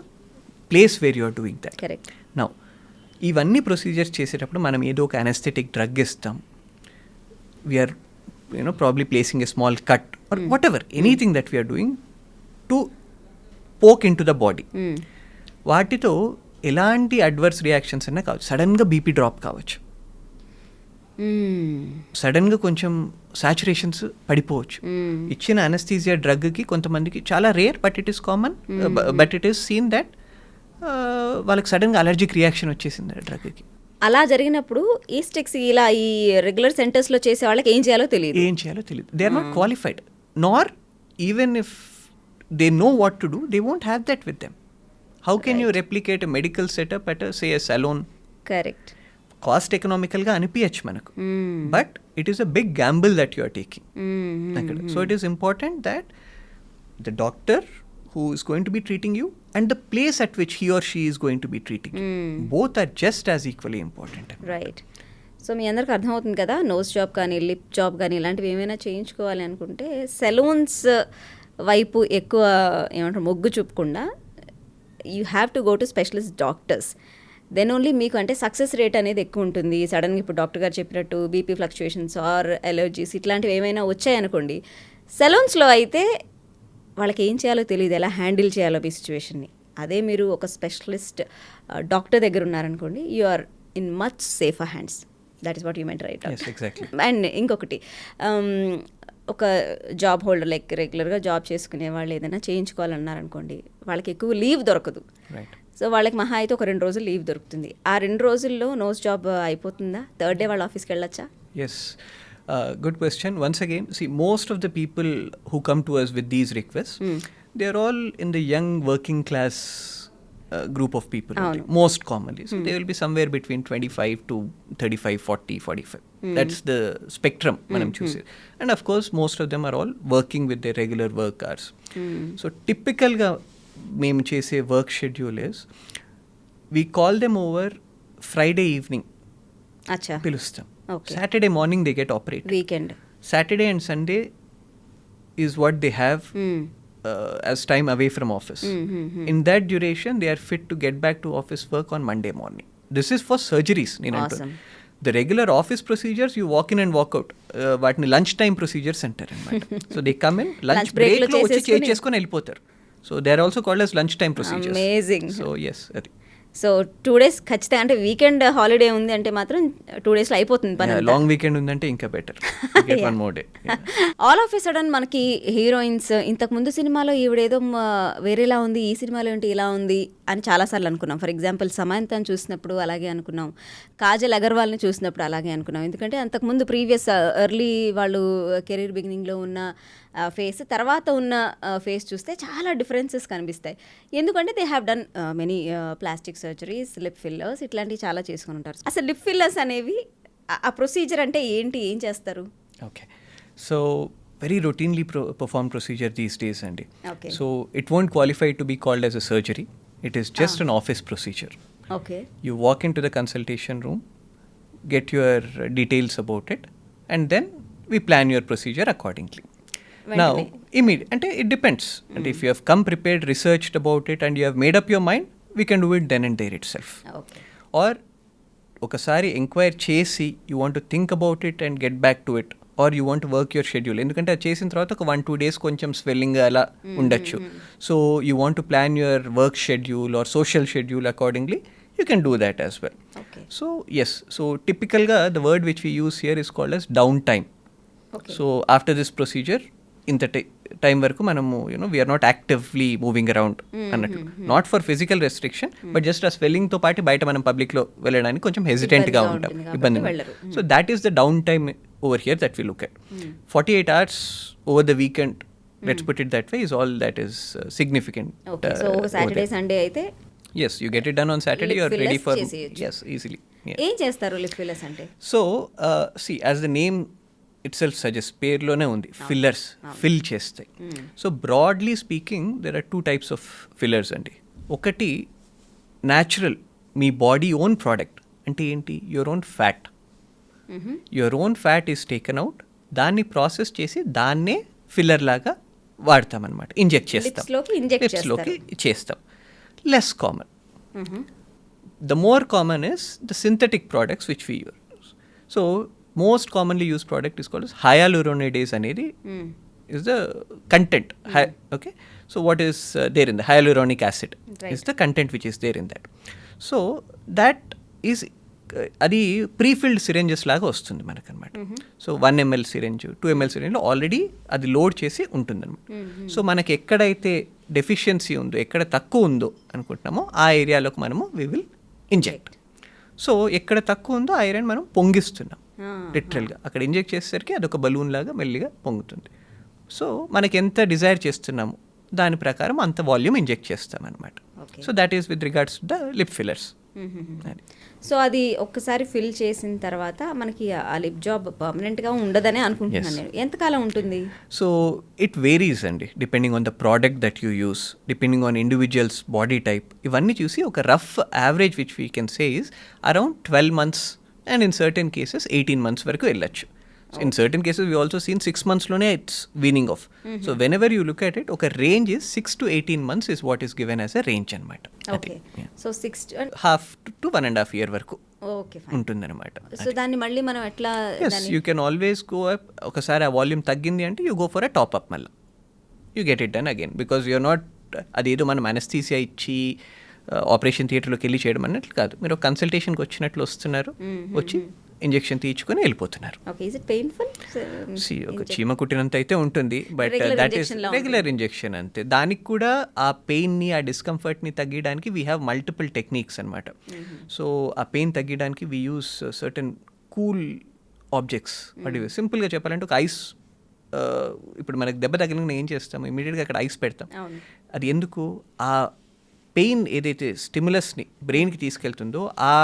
place where you are doing that. Correct. Now, ఇవన్నీ ప్రొసీజర్స్ చేసేటప్పుడు మనం ఏదో ఒక అనెస్థెటిక్ డ్రగ్ ఇస్తాం. We are probably placing a small cut or whatever, anything that we are doing to poke into the body. వాటితో ఎలాంటి అడ్వర్స్ రియాక్షన్స్ అయినా కావచ్చు. సడన్గా బీపీ డ్రాప్ కావచ్చు, సడన్గా కొంచెం సాచురేషన్స్ పడిపోవచ్చు. ఇచ్చిన అనస్థీజియా డ్రగ్కి కొంతమందికి చాలా rare, but it is common, but it is seen that వాళ్ళకి సడన్గా అలర్జిక్ రియాక్షన్ వచ్చేసింది ఆ డ్రగ్కి. అలా జరిగినప్పుడు ఈ స్టిక్స్ ఇలా ఈ రెగ్యులర్ సెంటర్స్లో చేసే వాళ్ళకి ఏం చేయాలో తెలియదు. They are not qualified, nor even if they know what to do, they won't have that with them. How can you replicate a medical setup at say a salon? Correct. Cost ఎకనామికల్గా అనిపించచ్చు మనకు, but it is a big gamble that you are taking అక్కడ. So it is important that the doctor who is going to be treating you and the place at which he or she is going to be treating you, both are just as equally important. Right. So మీ అందరికి అర్థమవుతుంది కదా, నోస్ జాబ్ కానీ లిప్ జాబ్ కానీ ఇలాంటివి ఏమైనా చేయించుకోవాలి అనుకుంటే సెలూన్స్ వైపు ఎక్కువ ఏమంటారు మొగ్గు చూపకుండా you have to go to specialist doctors. Then only మీకు అంటే సక్సెస్ రేట్ అనేది ఎక్కువ ఉంటుంది. సడన్గా ఇప్పుడు డాక్టర్ గారు చెప్పినట్టు బీపీ ఫ్లక్చుయేషన్స్ ఆర్ ఎలర్జీస్ ఇట్లాంటివి ఏమైనా వచ్చాయనుకోండి, సెలూన్స్లో అయితే వాళ్ళకి ఏం చేయాలో తెలియదు, ఎలా హ్యాండిల్ చేయాలో ఈ సిచ్యువేషన్ని. అదే మీరు ఒక స్పెషలిస్ట్ డాక్టర్ దగ్గర ఉన్నారనుకోండి, you are in much safer hands. That is what you meant, right? Exactly. And ఇంకొకటి, ఒక జాబ్ హోల్డర్ లైక్ రెగ్యులర్గా జాబ్ చేసుకునే వాళ్ళు ఏదైనా చేయించుకోవాలన్నారనుకోండి, వాళ్ళకి ఎక్కువ లీవ్ దొరకదు. సో వాళ్ళకి మహా అయితే ఒక 2 రోజులు లీవ్ దొరుకుతుంది. ఆ 2 రోజుల్లో నోస్ జాబ్ అయిపోతుందా? థర్డ్ డే వాళ్ళ ఆఫీస్కి వెళ్ళొచ్చా? Yes. Good question. Once again, see, most of the people who come to us with these requests, they are all in the young working class group of people, most commonly. So they will be somewhere between 25 to 35, 40, 45. That's the spectrum manam choose. And of course, most of them are all working with their regular work hours. So typical ga mem chese work schedule is, we call them over Friday evening. Acha. Pilustam. Okay. Saturday morning they get operated. Weekend. Saturday and Sunday is what they have as time away from office. In that duration, they are fit to get back to office work on Monday morning. This is for surgeries. Awesome. The regular office procedures, you walk in and walk out. Vaatni lunch time procedures center anamata. So they come in, lunch break lo vachi cheskoni ellipotaru. So they are also called as lunch time procedures. Amazing. So yes, so 2 days ఖచ్చితంగా, అంటే వీకెండ్ హాలిడే ఉంది అంటే మాత్రం 2 daysలో అయిపోతుంది పని. లాంగ్ వీకెండ్ ఉందంటే ఇంకా better, one more day. All of a sudden మనకి హీరోయిన్స్ ఇంతకు ముందు సినిమాలో ఈవిడేదో వేరేలా ఉంది, ఈ సినిమాలో ఏంటి ఇలా ఉంది అని చాలాసార్లు అనుకున్నాం. ఫర్ ఎగ్జాంపుల్ సమంతను చూసినప్పుడు అలాగే అనుకున్నాం, కాజల్ అగర్వాల్ని చూసినప్పుడు అలాగే అనుకున్నాం. ఎందుకంటే అంతకుముందు ప్రీవియస్ ఎర్లీ వాళ్ళు కెరీర్ బిగినింగ్లో ఉన్న ఫేస్, తర్వాత ఉన్న ఫేస్ చూస్తే చాలా డిఫరెన్సెస్ కనిపిస్తాయి. ఎందుకంటే they have done many plastic surgeries, lip fillers ఇట్లాంటివి చాలా చేసుకుని ఉంటారు. అసలు లిప్ ఫిల్లర్స్ అనేవి ఆ ప్రొసీజర్ అంటే ఏంటి, ఏం చేస్తారు? Okay, so very routinely performed procedure these days, Andy. Okay. So it won't qualify to be called as a surgery. It is just an office procedure. Okay. You walk into the consultation room, get your details about it, and then we plan your procedure accordingly. Now, immediate, and it depends. And if you have come prepared, researched about it, and you have made up your mind, we can do it then and there itself. Okay. Or ఒకసారి ఎంక్వైర్ చేసి you want to think about it and get back to it, or you want to work your schedule. ఎందుకంటే అది చేసిన తర్వాత ఒక 1-2 days కొంచెం స్వెల్లింగ్ అలా ఉండొచ్చు. So you want to plan your work schedule or social schedule accordingly, you can do that as well. Okay. So yes, so typically the word which we use here is called as downtime. Okay. So after this procedure, ఇంత టైం వరకు మనము we're not actively moving around అన్నట్టు. Not for physical restriction, but just ఆ స్వెల్లింగ్తో పాటు బయట మనం పబ్లిక్లో వెళ్ళడానికి కొంచెం హెసిటెంట్గా ఉంటాం, ఇబ్బంది. So that is the down time over here that we look at. 48 hours over the weekend, let's put it that way, is all that is significant. So Saturday Sunday అయితే yes, you get it done on Saturday, you are ready for, yes, easily. ఏం చేస్తారు లిప్ ఫిల్లర్స్ అంటే? So see, as the name itself suggests, పేర్లోనే ఉంది, ఫిల్లర్స్, ఫిల్ చేస్తాయి. So broadly speaking there are 2 types of fillers అండి. ఒకటి న్యాచురల్, మీ బాడీ ఓన్ ప్రోడక్ట్. అంటే ఏంటి? Your own fat. Your own fat is taken out, దాన్ని ప్రాసెస్ చేసి దాన్నే ఫిల్లర్ లాగా వాడతామన్నమాట, ఇంజెక్ట్ చేస్తాం, లిప్స్లోకి చేస్తాం. Less common. The more common is the synthetic products which we use. So most commonly used product is called as hyaluronidase anedi is the content. Okay, so what is there in the hyaluronic acid? Right. Is the content which is there in that. So that is అది ప్రీఫిల్డ్ సిరెంజెస్ లాగా వస్తుంది మనకనమాట. సో 1 ml సిరెంజ్ 2 ml సిరెంజ్లో ఆల్రెడీ అది లోడ్ చేసి ఉంటుందన్నమాట. సో మనకి ఎక్కడైతే డెఫిషియన్సీ ఉందో, ఎక్కడ తక్కువ ఉందో అనుకుంటున్నామో ఆ ఏరియాలోకి మనము వి విల్ ఇంజెక్ట్. సో ఎక్కడ తక్కువ ఉందో ఆ ఏరియాని మనం పొంగిస్తున్నాం లిటరల్గా. అక్కడ ఇంజెక్ట్ చేసేసరికి అదొక బలూన్ లాగా మెల్లిగా పొంగుతుంది. సో మనకి ఎంత డిజైర్ చేస్తున్నామో దాని ప్రకారం అంత వాల్యూమ్ ఇంజెక్ట్ చేస్తాం అనమాట. So that is with regards to the lip fillers. So అది ఒక్కసారి ఫిల్ చేసిన తర్వాత మనకి ఆ లిప్ జాబ్ పర్మనెంట్గా ఉండదనే అనుకుంటున్నాను నేను. ఎంతకాలం ఉంటుంది? సో ఇట్ వేరీస్ అండి, depending on the product that you use, depending on individuals body type. ఇవన్నీ చూసి ఒక rough average which we can say is around 12 months and in certain cases 18 months వరకు వెళ్ళచ్చు. In certain cases we also seen 6 months lone it's weaning off. So whenever you look at it, oka range is 6 to 18 months is what is given as a range anamata. Okay. Yeah. So 6 to half to 1.5 year varaku okay fine untundannamata. So danni malli manam etla yes, you can always go up. Okasari aa volume taggindi ante you go for a top up malla, you get it done again, because you are not adedo manam anesthesia ichi operation థియేటర్లోకి వెళ్ళి చేయడం అన్నట్లు కాదు. మీరు ఒక కన్సల్టేషన్కి వచ్చినట్లు వస్తున్నారు, వచ్చి ఇంజెక్షన్ తీయించుకొని వెళ్ళిపోతున్నారు. ఒక చీమ కుట్టినంత అయితే ఉంటుంది, but that is regular injection అంతే. దానికి కూడా ఆ పెయిన్ని, ఆ డిస్కంఫర్ట్ని తగ్గించడానికి వీ హ్యావ్ మల్టిపుల్ టెక్నిక్స్ అనమాట. సో ఆ పెయిన్ తగ్గించడానికి we use certain cool objects. వాటి సింపుల్గా చెప్పాలంటే ఒక ఐస్, ఇప్పుడు మనకి దెబ్బ తగిలిన ఏం చేస్తాము, ఇమీడియట్గా అక్కడ ఐస్ పెడతాం. అది ఎందుకు, ఆ పెయిన్ ఏదైతే స్టిమ్యులస్ని బ్రెయిన్కి తీసుకెళ్తుందో ఆ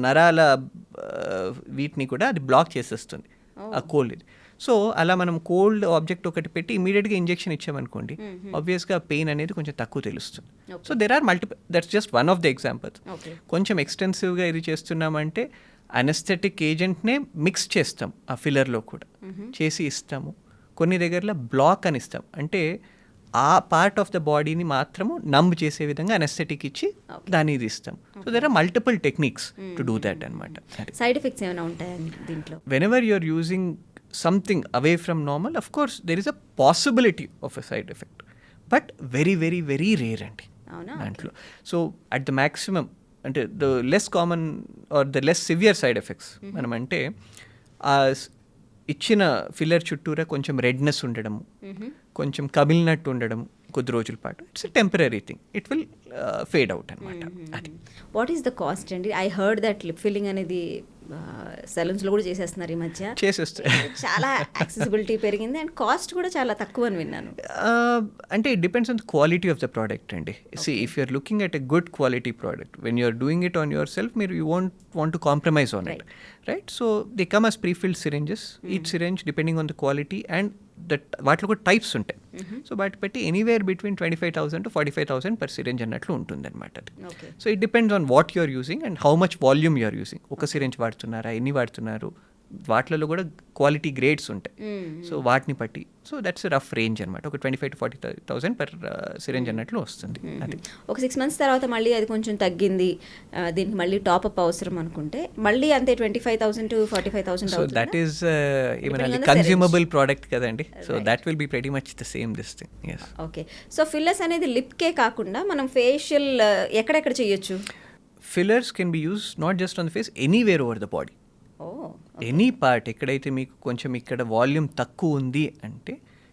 నరాల వీటిని కూడా అది బ్లాక్ చేసేస్తుంది ఆ కోల్డ్ ఇది. సో అలా మనం కోల్డ్ ఆబ్జెక్ట్ ఒకటి పెట్టి ఇమీడియట్గా ఇంజెక్షన్ ఇచ్చామనుకోండి, ఆబ్వియస్గా పెయిన్ అనేది కొంచెం తక్కువ తెలుస్తుంది. So there are multiple, that's just one of the examples. కొంచెం ఎక్స్టెన్సివ్గా ఇది చేస్తున్నామంటే అనెస్థెటిక్ ఏజెంట్నే మిక్స్ చేస్తాం ఆ ఫిల్లర్లో కూడా చేసి ఇస్తాము. కొన్ని దగ్గరలో బ్లాక్ అని ఇస్తాం, అంటే ఆ పార్ట్ ఆఫ్ ద బాడీని మాత్రము నంబ్ చేసే విధంగా అనెస్థెటిక్ ఇచ్చి దాన్ని ఇది ఇస్తాం. So there are multiple techniques to do that అనమాట. సైడ్ ఎఫెక్ట్స్ ఏమైనా ఉంటాయా దీంట్లో? Whenever you are using something away from normal, of course there is a possibility of a side effect, but very very very rare అండి దాంట్లో. సో అట్ ద మ్యాక్సిమం అంటే the less common or the less severe side effects మనం అంటే ఆ ఇచ్చిన ఫిల్లర్ చుట్టూరా కొంచెం రెడ్నెస్ ఉండడము, కొంచెం కమిలినట్టు ఉండడం కొద్ది రోజుల పాటు, it's a temporary thing, it will fade out అనమాట. అది వాట్ ఈస్ ద కాస్ట్ అండి? I heard that lip filling అనేది సెలూన్స్లో కూడా చేసేస్తున్నారు ఈ మధ్య, చేసేస్తారు. చాలా యాక్సెసిబిలిటీ పెరిగింది అండ్ కాస్ట్ కూడా చాలా తక్కువ అని విన్నాను. అంటే it depends on the quality of the product అండి. See if you're looking at a good quality product, when you're doing it on yourself, మీరు you won't want to compromise on it, right? So they come as pre-filled syringes, each syringe depending on the quality and వాటిలో కూడా టైప్స్ ఉంటాయి. సో వాటి పెట్టి anywhere between 25,000 to 45,000 per syringe అన్నట్లు ఉంటుంది అనమాట అది. So it depends on what you are using and how much volume you are using. ఒక సిరెంజ్ వాడుతున్నారా, ఎన్ని వాడుతున్నారు, వాటిలలో కూడా క్వాలిటీ గ్రేడ్స్ ఉంటాయి. సో వాటిని బట్టి, సో దట్స్ రఫ్ రేంజ్ అనమాట. ఒక 25,000 to 40,000 per సిరెంజ్ అన్నట్లు వస్తుంది. అది ఒక 6 months తర్వాత మళ్ళీ అది కొంచెం తగ్గింది, దీనికి మళ్ళీ టాప్అప్ అవసరం అనుకుంటే మళ్ళీ అంతే 25,000 to 45,000. సో దట్ ఈస్ ఏమన్నా కన్స్యూమబుల్ ప్రోడక్ట్ కదండి. So that will be pretty much the same this thing. yes. Okay. So fillers అనేది లిప్కే కాకుండా మనం ఫేషియల్ ఎక్కడెక్కడ చేయొచ్చు? Fillers can be use not just on the face, anywhere over the body. Any part ఎక్కడైతే మీకు కొంచెం ఇక్కడ వాల్యూమ్ తక్కువ ఉంది అంటే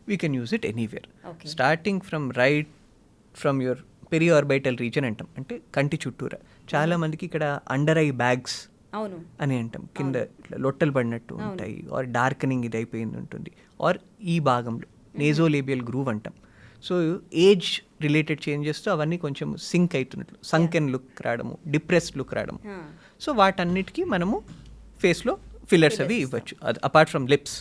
we can use it anywhere, starting from your periorbital region అంటాం, అంటే కంటి చుట్టూరా. చాలా మందికి ఇక్కడ అండర్ ఐ బ్యాగ్స్ అని అంటాం, కింద ఇట్లా లొట్టలు పడినట్టు ఉంటాయి, ఆర్ డార్కనింగ్ ఇది అయిపోయింది ఉంటుంది, ఆర్ ఈ భాగంలో నేజోలేబియల్ గ్రూవ్ అంటాం. సో ఏజ్ రిలేటెడ్ చేంజెస్తో అవన్నీ కొంచెం సింక్ అవుతున్నట్లు, సంకెన్ లుక్ రావడము, డిప్రెస్డ్ లుక్ రావడము. సో వాటన్నిటికీ మనము ఫేస్లో ఫిల్లర్స్ అవి ఇవ్వచ్చు. అది అపార్ట్ ఫ్రమ్ లిప్స్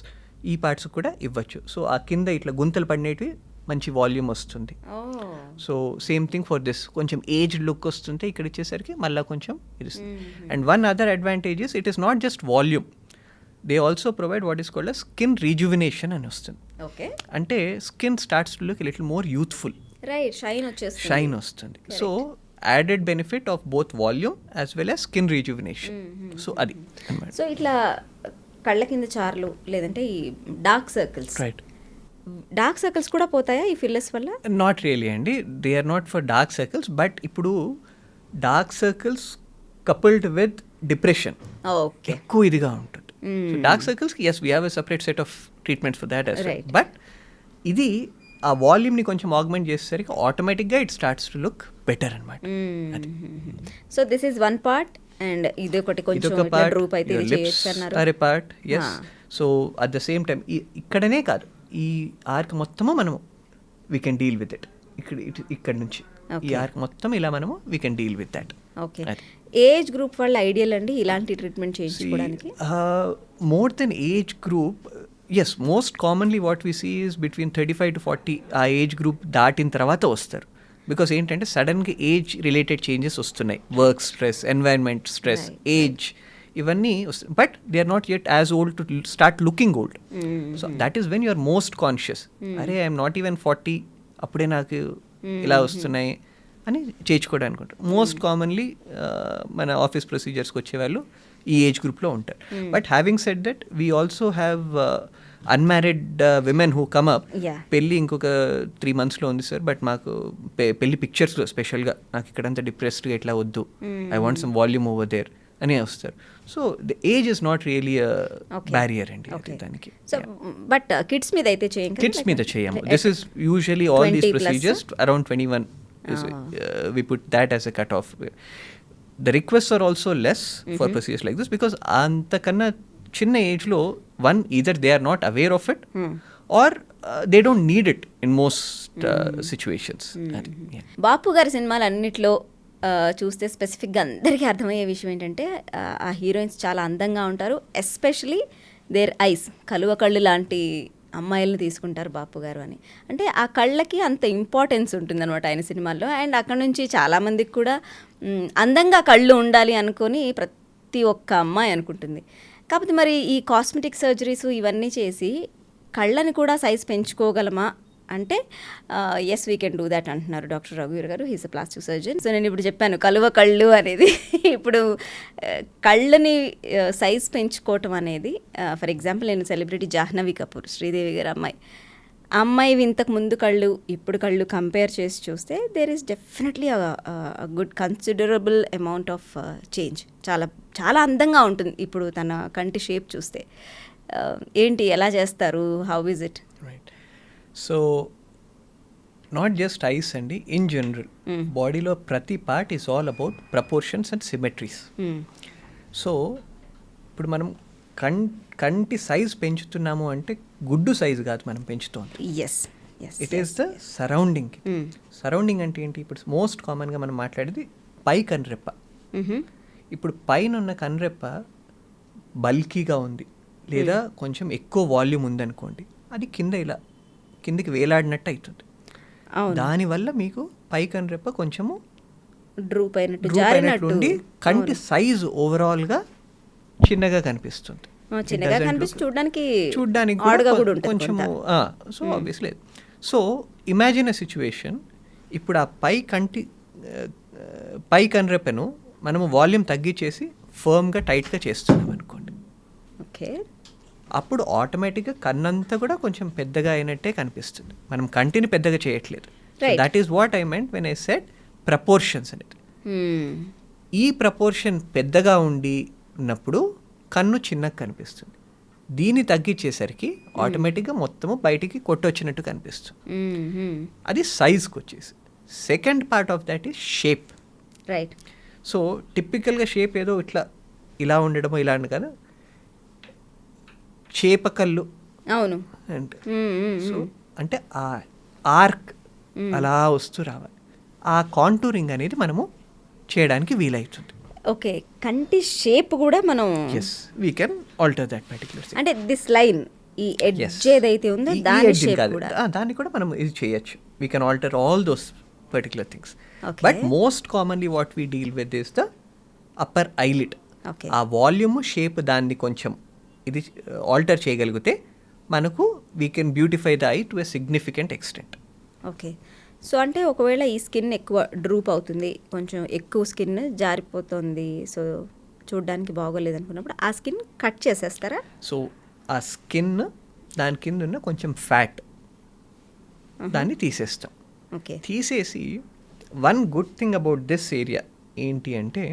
ఈ పార్ట్స్ కూడా ఇవ్వచ్చు. సో ఆ కింద ఇట్లా గుంతలు పడినవి మంచి వాల్యూమ్ వస్తుంది. So same thing for this, కొంచెం ఏజ్ లుక్ వస్తుంటే ఇక్కడ ఇచ్చేసరికి మళ్ళీ కొంచెం ఇది. And one other advantage is it is not just volume, they also provide what is called a skin rejuvenation అని వస్తుంది. అంటే skin starts to look little more youthful, shine వస్తుంది. So added benefit of both volume as well as skin rejuvenation. So అది అన్నమాట. సో ఇట్లా కళ్ళ కింద చార్లు లేదంటే ఈ dark circles, right, dark circles కూడా పోతాయా ఈ ఫిల్లర్స్ వల్ల? నాట్ రియలీ అండి, they are not for dark circles, but ఇప్పుడు dark circles coupled with depression okay. ఎక్కువ ఇదిగా ఉంటుంది. సో డార్క్ సర్కిల్స్కి as we have a separate set of treatments for that as well. Right. But ఇది ఆ వాల్యూమ్ని కొంచెం ఆగ్మెంట్ చేసేసరికి ఆటోమేటిక్గా it starts to look better అనమాట. So this is one part and ఇది ఒకటి కొంచెం ఇదొక పార్ట్, డ్రూప్ అయితే your ఇది lips చేయొచ్చు అన్నారు. are a part, yes. So at the same time ఇక్కడనే కాదు, ఈ ఆర్క్ మొత్తము మనము we can deal with it. ఇక్కడ నుంచి ఈ ఆర్క్ మొత్తం ఇలా మనము we can deal with that. Okay. Age group వాళ్ళ ఐడియల్ అండి ఇలాంటి ట్రీట్మెంట్ చేయించుకోవడానికి? More than age group, yes, most commonly what we see is between 35 to 40 ఆ ఏజ్ గ్రూప్ దాటిన తర్వాత వస్తారు. బికాస్ ఏంటంటే సడన్గా ఏజ్ రిలేటెడ్ చేంజెస్ వస్తున్నాయి, work stress, environment stress, age, ఇవన్నీ వస్తాయి. But they are not yet as old to start looking old. So that is when you are most conscious. అరే ఐఎమ్ నాట్ ఈవెన్ 40, అప్పుడే నాకు ఇలా వస్తున్నాయి అని చేయించుకోవడానికి ఉంటారు. మోస్ట్ కామన్లీ మన ఆఫీస్ ప్రొసీజర్స్కి వచ్చేవాళ్ళు ఈ ఏజ్ గ్రూప్లో ఉంటారు. But having said that we also have unmarried women who come up, పెళ్ళి ఇంకొక 3 monthsలో ఉంది సార్, బట్ మాకు పెళ్ళి పిక్చర్స్లో స్పెషల్గా నాకు ఇక్కడంతా డిప్రెస్డ్గా ఇట్లా వద్దు, I want some volume over there అని వస్తారు. So the age is not really barrier అండి దానికి. సో బట్ కిడ్స్ మీద అయితే చేయండి. కిడ్స్ మీద చేయము. This is usually all these procedures around 21 we put that as a cut-off. The requests are also less for procedures like this because antakana chinna age lo one, either they are not aware of it or they don't need it in most situations. బాపు గారి సినిమాలు అన్నిట్లో చూస్తే స్పెసిఫిక్గా అందరికీ అర్థమయ్యే విషయం ఏంటంటే ఆ హీరోయిన్స్ చాలా అందంగా ఉంటారు. ఎస్పెషలీ దేర్ ఐస్, కలువ కళ్ళు లాంటి అమ్మాయిలను తీసుకుంటారు బాపు గారు అని. అంటే ఆ కళ్ళకి అంత ఇంపార్టెన్స్ ఉంటుందన్నమాట ఆయన సినిమాల్లో. అండ్ అక్కడ నుంచి చాలామందికి కూడా అందంగా కళ్ళు ఉండాలి అనుకొని ప్రతి ఒక్క అమ్మాయి అనుకుంటుంది. కాకపోతే మరి ఈ కాస్మెటిక్ సర్జరీస్ ఇవన్నీ చేసి కళ్ళని కూడా సైజ్ పెంచుకోగలమా అంటే yes we can do that అంటున్నారు డాక్టర్ రఘువీర్ garu. He's a plastic surgeon. So నేను ఇప్పుడు చెప్పాను కలువ కళ్ళు అనేది. ఇప్పుడు కళ్ళని సైజ్ పెంచుకోవటం అనేది ఫర్ ఎగ్జాంపుల్ నేను సెలబ్రిటీ జాహ్నవి కపూర్, శ్రీదేవి గారు అమ్మాయి ఇంతకు ముందు కళ్ళు ఇప్పుడు కళ్ళు కంపేర్ చేసి చూస్తే there is definitely good considerable amount of change. చాలా చాలా అందంగా ఉంటుంది ఇప్పుడు తన కంటి షేప్ చూస్తే. ఏంటి ఎలా చేస్తారు, how is it? Right. So not just ice అండి, ఇన్ జనరల్ బాడీలో ప్రతి part is all about proportions and symmetries. So ఇప్పుడు మనం కంటి సైజ్ పెంచుతున్నాము అంటే గుడ్డు సైజ్ కాదు మనం పెంచుతోంది. It is the surrounding. Surrounding అంటే ఏంటి? ఇప్పుడు మోస్ట్ కామన్గా మనం మాట్లాడేది పై కనురెప్ప. ఇప్పుడు పైన ఉన్న కనురెప్ప బల్కీగా ఉంది లేదా కొంచెం ఎక్కువ వాల్యూమ్ ఉందనుకోండి, అది కిందకి వేలాడినట్టు అవుతుంది. దానివల్ల మీకు పై కనురెప్ప కొంచెము డ్రూప్ అయినట్టు ఉండి కంటి సైజు ఓవరాల్గా చిన్నగా కనిపిస్తుంది. చూడడానికి కొంచెము. So obviously. So imagine a situation, ఇప్పుడు ఆ పై కనురెప్పను మనము వాల్యూమ్ తగ్గించేసి ఫర్మ్గా టైట్గా చేస్తున్నాం అనుకోండి. ఓకే. అప్పుడు ఆటోమేటిక్గా కన్నంతా కూడా కొంచెం పెద్దగా అయినట్టే కనిపిస్తుంది. మనం కంటిని పెద్దగా చేయట్లేదు. That is what I meant when I said proportions అనేది. ఈ ప్రపోర్షన్ పెద్దగా ఉన్నప్పుడు కన్ను చిన్నగా కనిపిస్తుంది. దీన్ని తగ్గించేసరికి ఆటోమేటిక్గా మొత్తము బయటికి కొట్టొచ్చినట్టు కనిపిస్తుంది. అది సైజ్కి వచ్చేసి. Second part of that is shape. Right. So టిపికల్గా షేప్ ఏదో ఇలా ఉండడమో ఇలా కదా, చేపకళ్ళు. అవును. అంటే సో అంటే ఆ ఆర్క్ అలా వస్తూ రావాలి. ఆ కాంటూరింగ్ అనేది మనము చేయడానికి వీలవుతుంది. ఓకే. కంటి షేప్ కూడా మనం we can alter that particular. అంటే దిస్ లైన్, ఈ ఎడ్జ్ ఏదైతే ఉందో దాని షేప్ కూడా, దాన్ని కూడా మనం ఇది చేయొచ్చు. We can alter all those particular things. But most commonly what we deal with is the upper eyelid. ఆ వాల్యూమ్ షేప్ దాన్ని కొంచెం ఇది ఆల్టర్ చేయగలిగితే మనకు we can beautify the eye to a significant extent. Okay. So అంటే ఒకవేళ ఈ స్కిన్ ఎక్కువ డ్రూప్ అవుతుంది, కొంచెం ఎక్కువ స్కిన్ జారిపోతుంది, సో చూడడానికి బాగోలేదు అనుకున్నప్పుడు ఆ స్కిన్ కట్ చేసేస్తారా? సో ఆ స్కిన్ దాని కింద ఉన్న కొంచెం ఫ్యాట్ దాన్ని తీసేస్తాం. ఓకే. తీసేసి one good thing about this area ఏంటి అంటే,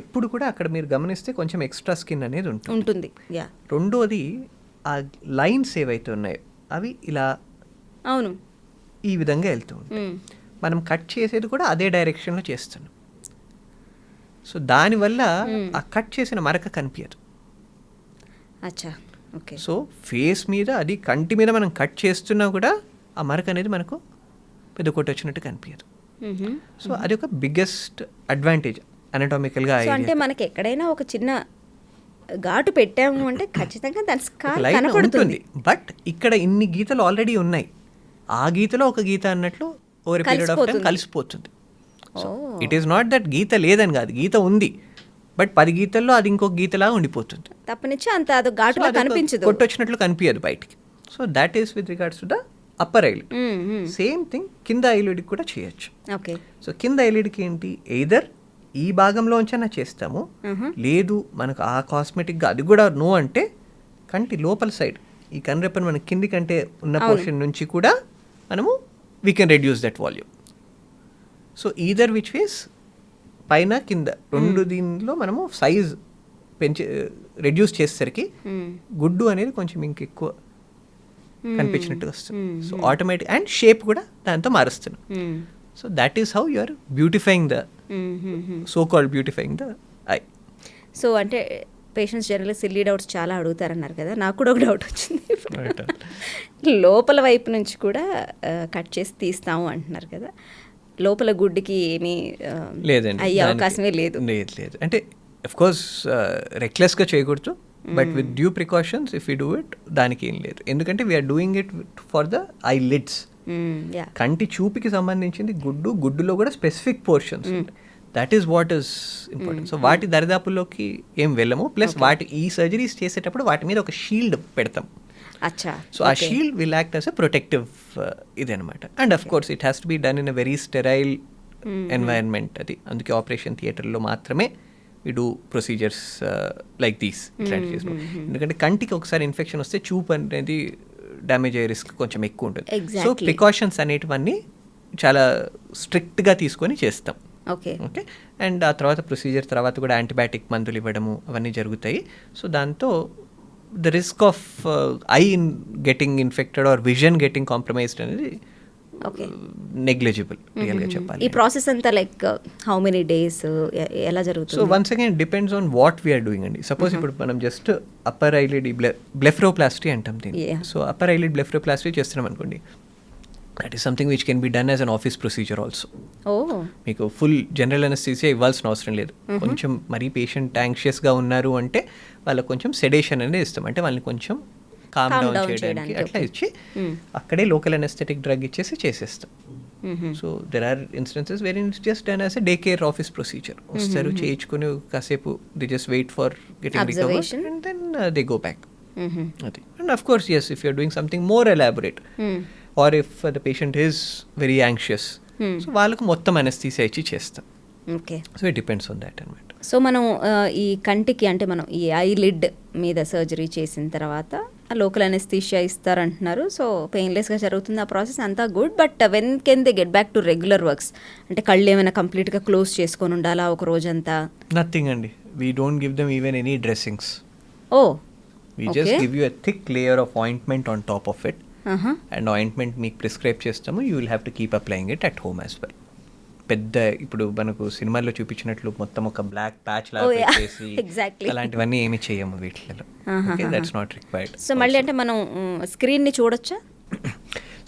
ఎప్పుడు కూడా అక్కడ మీరు గమనిస్తే కొంచెం ఎక్స్ట్రా స్కిన్ అనేది ఉంటుంది. యా, రెండోది ఆ లైన్స్ ఏవైతే ఉన్నాయో అవి ఇలా అవును, ఈ విధంగా వెళ్తూ ఉంటాయి. మనం కట్ చేసేది కూడా అదే డైరెక్షన్లో చేస్తున్నాం. సో దానివల్ల ఆ కట్ చేసిన మరక కనిపించదు. అచ్చా, ఓకే. సో ఫేస్ మీద అది కంటి మీద మనం కట్ చేస్తున్నా కూడా ఆ మరక అనేది మనకు పెద్ద కొట్టు వచ్చినట్టు కనిపించదు. సో అది ఒక బిగ్గెస్ట్ అడ్వాంటేజ్ అనటామికల్గా. అంటే మనకి ఎక్కడైనా ఒక చిన్న ఘాటు పెట్టాము అంటే ఖచ్చితంగా లైన్ కనపడుతుంది. ఉంటుంది. బట్ ఇక్కడ ఇన్ని గీతలు ఆల్రెడీ ఉన్నాయి, ఆ గీతలో ఒక గీత అన్నట్లు ఓవర్ పీరియడ్ ఆఫ్ టైం కలిసిపోతుంది. So it is not that గీత లేదని కాదు, గీత ఉంది, బట్ 10 గీతల్లో అది ఇంకొక గీతలా ఉండిపోతుంది తప్పనిచ్చి అంత అది ఘాటుగా కనిపించదు, కొట్టొచ్చినట్లు కనిపించదు బయటికి. So that is with regards to the upper eyelid. Same thing కింద ఐలిడ్కి కూడా చేయొచ్చు. ఓకే. సో కింద ఐలిడ్కి ఏంటి, ఎయిదర్ ఈ భాగంలోంచైనా చేస్తాము, లేదు మనకు ఆ కాస్మెటిక్గా అది కూడా నో అంటే కంటి లోపల సైడ్ ఈ కనురెప్పని మన కింది కంటే ఉన్న పోర్షన్ నుంచి కూడా మనము we can reduce that volume. So either which ways పైన కింద రెండు దీనిలో మనము సైజ్ రెడ్యూస్ చేసేసరికి గుడ్డు అనేది కొంచెం ఇంకెక్కువ కనిపించినట్టు వస్తుంది. సో ఆటోమేటిక్ అండ్ షేప్ కూడా దాంతో మారుస్తున్నాం. So that is how you are beautifying the so called beautifying the eye. So అంటే పేషెంట్స్ జనరల్గా సిల్లీ డౌట్స్ చాలా అడుగుతారన్నారు కదా, నాకు కూడా ఒక డౌట్ వచ్చింది. లోపల వైపు నుంచి కూడా కట్ చేసి తీస్తాము అంటున్నారు కదా, లోపల గుడ్డికి ఏమీ లేదండి, అయ్యే అవకాశమే లేదు. లేదు అంటే అఫ్ కోర్స్ రెక్లెస్గా చేయకూడదు, but with due precautions if you do it దానికి ఏం లేదు. ఎందుకంటే we're doing it for the eyelids. కంటి చూపుకి సంబంధించింది గుడ్డులో కూడా specific portions, that is what is important. So వాటి దరిదాపుల్లోకి ఏం వెళ్ళము. ప్లస్ వాటి ఈ సర్జరీస్ చేసేటప్పుడు వాటి మీద ఒక షీల్డ్ పెడతాం. సో ఆ shield will act as a protective ఇది అనమాట. And of course it has to be done in a very sterile environment. అది అందుకే ఆపరేషన్ థియేటర్లో మాత్రమే we do procedures like these ఇట్లాంటి చేసినాం. ఎందుకంటే కంటికి ఒకసారి ఇన్ఫెక్షన్ వస్తే చూపు అనేది డ్యామేజ్ అయ్యే రిస్క్ కొంచెం ఎక్కువ ఉంటుంది. సో ప్రికాషన్స్ అనేటివన్నీ చాలా స్ట్రిక్ట్గా తీసుకొని చేస్తాం. ఓకే. అండ్ ఆ తర్వాత ప్రొసీజర్ తర్వాత కూడా యాంటీబయాటిక్ మందులు ఇవ్వడము అవన్నీ జరుగుతాయి. సో దాంతో the risk of eye getting infected or vision getting compromised అనేది నెగ్లిజిబుల్ రియల్గా చెప్పాలి. ఈ ప్రాసెస్ అంతా లైక్ హౌ మెనీ డేస్ ఎలా జరుగుతుంది? So once again depends on what we're doing అండి. సపోజ్ ఇప్పుడు మనం జస్ట్ అప్పర్ ఐలిడ్ బ్లెఫ్రోప్లాస్టీ అంటాం దీన్ని. సో అప్పర్ ఐలిడ్ బ్లెఫ్రోప్లాస్టీ చేస్తున్నాం అనుకోండి, that is something which can be done as an office procedure also. మీకు ఫుల్ జనరల్ అనస్థీసియా ఇవ్వాల్సిన అవసరం లేదు. కొంచెం మరీ పేషెంట్ యాంగ్షియస్గా ఉన్నారు అంటే వాళ్ళకి కొంచెం సెడేషన్ అనేది ఇస్తాం, అంటే వాళ్ళని కొంచెం కామ్ డౌన్ చేయడానికి అట్లా ఇచ్చి అక్కడే లోకల్ అనెస్థెటిక్ డ్రగ్ ఇచ్చేసి చేసేస్తాం. So there are instances very it's just done as a day care office procedure. వస్తారు, చేయించుకుని కాసేపు they just wait for getting recovered and then they go back. అది. And of course yes, if you're doing something more elaborate or if the patient is very anxious, so వాళ్ళకు మొత్తం అనెస్థీసియా ఇచ్చి చేస్తాం. Okay. So it depends on that అనమాట. సో మనం ఈ కంటికి అంటే మనం ఈ ఐ లిడ్ మీద సర్జరీ చేసిన తర్వాత లోకల్ అనెస్థీషియా ఇస్తారంటున్నారు. సో పెయిన్లెస్గా జరుగుతుంది ఆ ప్రాసెస్, అంతా good. But when can they get back to regular works? అంటే కళ్ళు ఏమైనా కంప్లీట్గా క్లోజ్ చేసుకొని ఉండాలా ఒక రోజంతా? నథింగ్ అండి, we don't give them even any dressings. Oh, we just give you a thick layer of ointment on top of it. And ointment మీకు ప్రిస్క్రైబ్ చేస్తాము, you will have to keep applying it at home as well. పెద్ద ఇప్పుడు మనకు సినిమాల్లో చూపించినట్లు మొత్తం ఒక బ్లాక్ ప్యాచ్ లాగా పెట్టేసి అలాంటివన్నీ ఏమి చేయము వీటిలో. That's not required. సో మళ్ళీ అంటే మనం స్క్రీన్ని చూడొచ్చా?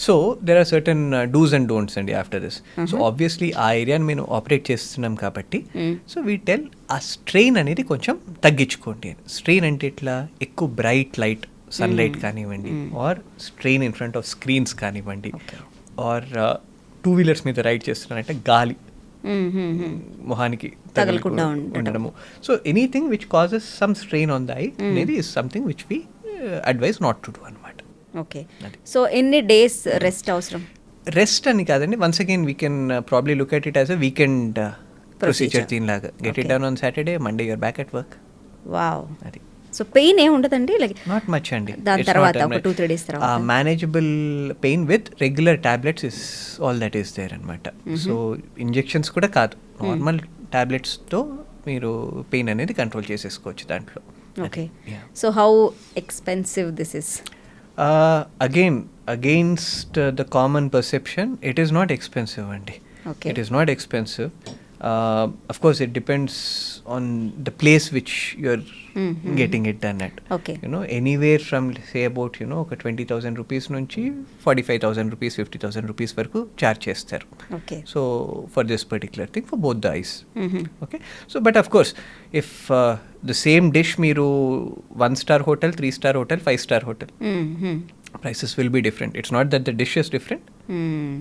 So there are certain dos and don'ts అండి ఆఫ్టర్ దిస్. సో ఆబ్వియస్లీ ఆ ఏరియాని మేము ఆపరేట్ చేస్తున్నాం కాబట్టి సో వీ టెల్ ఆ స్ట్రెయిన్ అనేది కొంచెం తగ్గించుకోండి. స్ట్రెయిన్ అంటే ఇట్లా ఎక్కువ బ్రైట్ లైట్ సన్లైట్ కానివ్వండి, or strain in front of screens కానివ్వండి, ఆర్ టూ వీలర్స్ మీద రైడ్ చేస్తున్నారంటే గాలి మొహానికి తగలకుండా ఉండడము. So anything which causes some strain on the eye అనేది is something which we advise not to do అనమాట. ఓకే. సో ఎన్ని డేస్ రెస్ట్ అవసరం? రెస్ట్ అని కాదండి, once again we can probably look at it as a weekend procedure దీనిలాగా. Get it done on Saturday, Monday you're back at work. Wow. అది. సో పెయిన్ ఏమి ఉండదండి? లైక్ నాట్ మచ్ అండి. దాని తర్వాత ఒక 2-3 days తర్వాత manageable pain with regular tablets is all that is there అనమాట. సో ఇంజెక్షన్స్ కూడా కాదు, నార్మల్ టాబ్లెట్స్తో మీరు పెయిన్ అనేది కంట్రోల్ చేసేసుకోవచ్చు దాంట్లో. Okay, so how expensive this is? Again against the common perception, it is not expensive అండి. Okay. It is not expensive. Of course, it depends on the place which you're getting it done at. Okay. Anywhere from, say, about, ఒక 20,000 rupees నుంచి 45,000 rupees, 50,000 rupees వరకు చార్జ్ చేస్తారు. Okay. So, for this particular thing, for both the eyes. Okay. So, but of course, if the same dish మీరు 1-star hotel, 3-star hotel, 5-star hotel, prices will be different. It's not that the dish is different,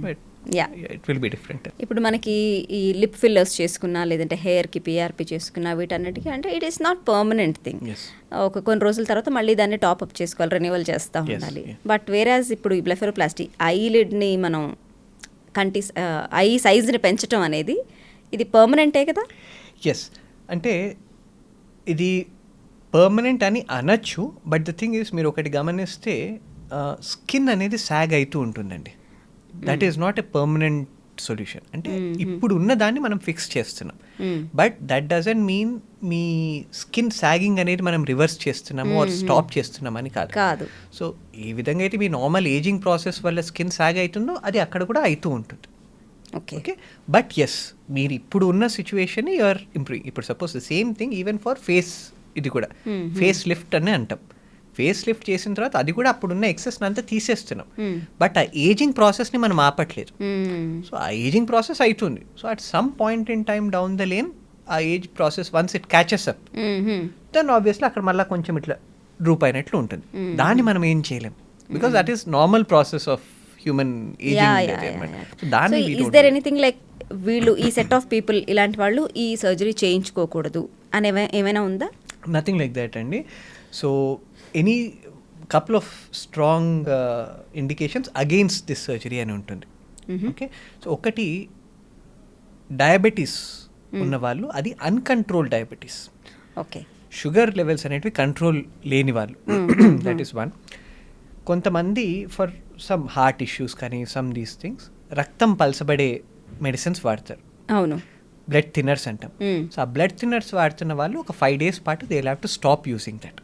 but yeah, it will be different. ఇప్పుడు మనకి ఈ లిప్ ఫిల్లర్స్ చేసుకున్నా లేదంటే హెయిర్కి పిఆర్పి చేసుకున్నా వీటన్నిటికీ అంటే it is not permanent thing. ఒక కొన్ని రోజుల తర్వాత మళ్ళీ దాన్ని టాప్అప్ చేసుకోవాలి, రెన్యువల్ చేస్తూ ఉండాలి. బట్ వేరాజ్ ఇప్పుడు ఈ బ్లెఫరోప్లాస్టీ ఐలిడ్ని మనం ఐ సైజ్ని పెంచడం అనేది ఇది పర్మనెంటే కదా? ఎస్, అంటే ఇది పర్మనెంట్ అని అనొచ్చు. బట్ ద థింగ్ ఈస్, మీరు ఒకటి గమనిస్తే స్కిన్ అనేది సాగ్ అవుతూ ఉంటుందండి. That is not a permanent solution. అంటే ఇప్పుడు ఉన్న దాన్ని మనం ఫిక్స్ చేస్తున్నాం, but that doesn't mean me skin sagging అనేది మనం రివర్స్ చేస్తున్నాము ఆర్ స్టాప్ చేస్తున్నామని కాదు. సో ఏ విధంగా అయితే మీ నార్మల్ ఏజింగ్ ప్రాసెస్ వల్ల స్కిన్ సాగ్ అవుతుందో అది అక్కడ కూడా అవుతూ ఉంటుంది. ఓకే, బట్ ఎస్, మీరు ఇప్పుడు ఉన్న సిచ్యువేషన్ యూఆర్ ఇంప్రూవింగ్. ఇప్పుడు suppose the same thing even for face, ఇది కూడా ఫేస్ లిఫ్ట్ అని అంటాం. ఫేస్ లిఫ్ట్ చేసిన తర్వాత అది కూడా అప్పుడున్న ఎక్సెస్ అంతా తీసేస్తున్నాం, బట్ ఆ ఏజింగ్ ప్రాసెస్ని మనం ఆపట్లేదు. సో ఆ ఏజింగ్ ప్రాసెస్ అవుతుంది. So at some point in time down the lane uh age process once it catches up, then obviously అక్కడ మళ్ళీ కొంచెం ఇట్లా డ్రూప్ అయినట్లు ఉంటుంది. దాన్ని మనం ఏం చేయలేం, because that is normal process of human ageing. దాన్ని ఇస్ దేర్ ఎనీథింగ్ లైక్ వీళ్ళు ఈ సెట్ ఆఫ్ పీపుల్ ఇలాంటి వాళ్ళు ఈ సర్జరీ చేయించుకోకూడదు అని ఏమైనా ఉందా? నథింగ్ లైక్ దట్ అండి. So any couple of strong indications against this surgery అని ఉంటుంది. ఓకే, సో ఒకటి డయాబెటీస్ ఉన్నవాళ్ళు, అది uncontrol diabetes. Okay, sugar levels అనేటివి కంట్రోల్ లేని వాళ్ళు, దట్ ఈస్ వన్. కొంతమంది ఫర్ సమ్ హార్ట్ ఇష్యూస్ కానీ సమ్ దీస్ థింగ్స్ రక్తం పలసబడే మెడిసిన్స్ వాడతారు. అవును, బ్లడ్ థిన్నర్స్ అంటాం. సో ఆ బ్లడ్ థిన్నర్స్ వాడుతున్న వాళ్ళు ఒక 5 days పాటు they will have to stop using that.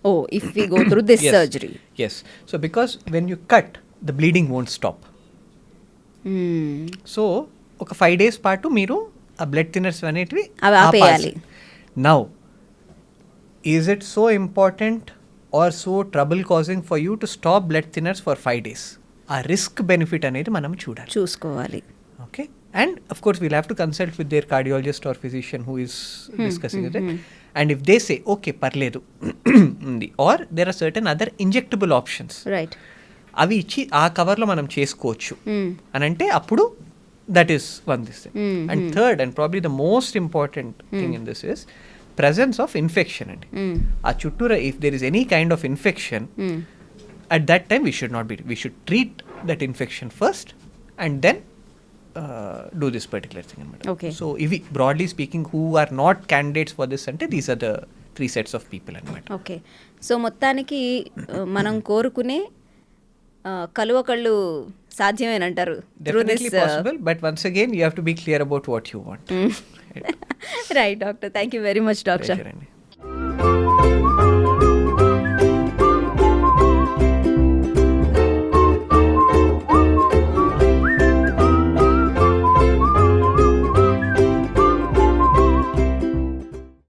Oh, if we go through this surgery. Yes. So because when you cut, the bleeding won't stop. So ఒక 5 days పాటు మీరు ఆ బ్లడ్ థిన్నర్స్ అనేటివి ఆపేయాలి. Now, is it so important or so trouble causing for you to stop blood thinners for 5 days? ఆ రిస్క్ బెనిఫిట్ అనేది మనం చూసుకోవాలి. Okay, and of course we'll have to consult with their cardiologist or physician who is discussing it. And if they say okay parledu or there are certain other injectable options, right, అవి ఇచ్చి ఆ కవర్లో మనం చేసుకోవచ్చు అని అంటే అప్పుడు that is one this thing. And third and probably the most important thing in this is presence of infection అండి. ఆ చుట్టూరా if there is any kind of infection, at that time we should treat that infection first and then do this particular thing anamata. Okay. So ivi broadly speaking who are not candidates for this ante these are the 3 sets of people anamata. Okay, so మొత్తానికి మనం కోరుకునే కలువకళ్ళు సాధ్యమేనంటారు. Definitely possible, but once again you have to be clear about what you want. Right, doctor. Thank you very much, doctor. Pleasure,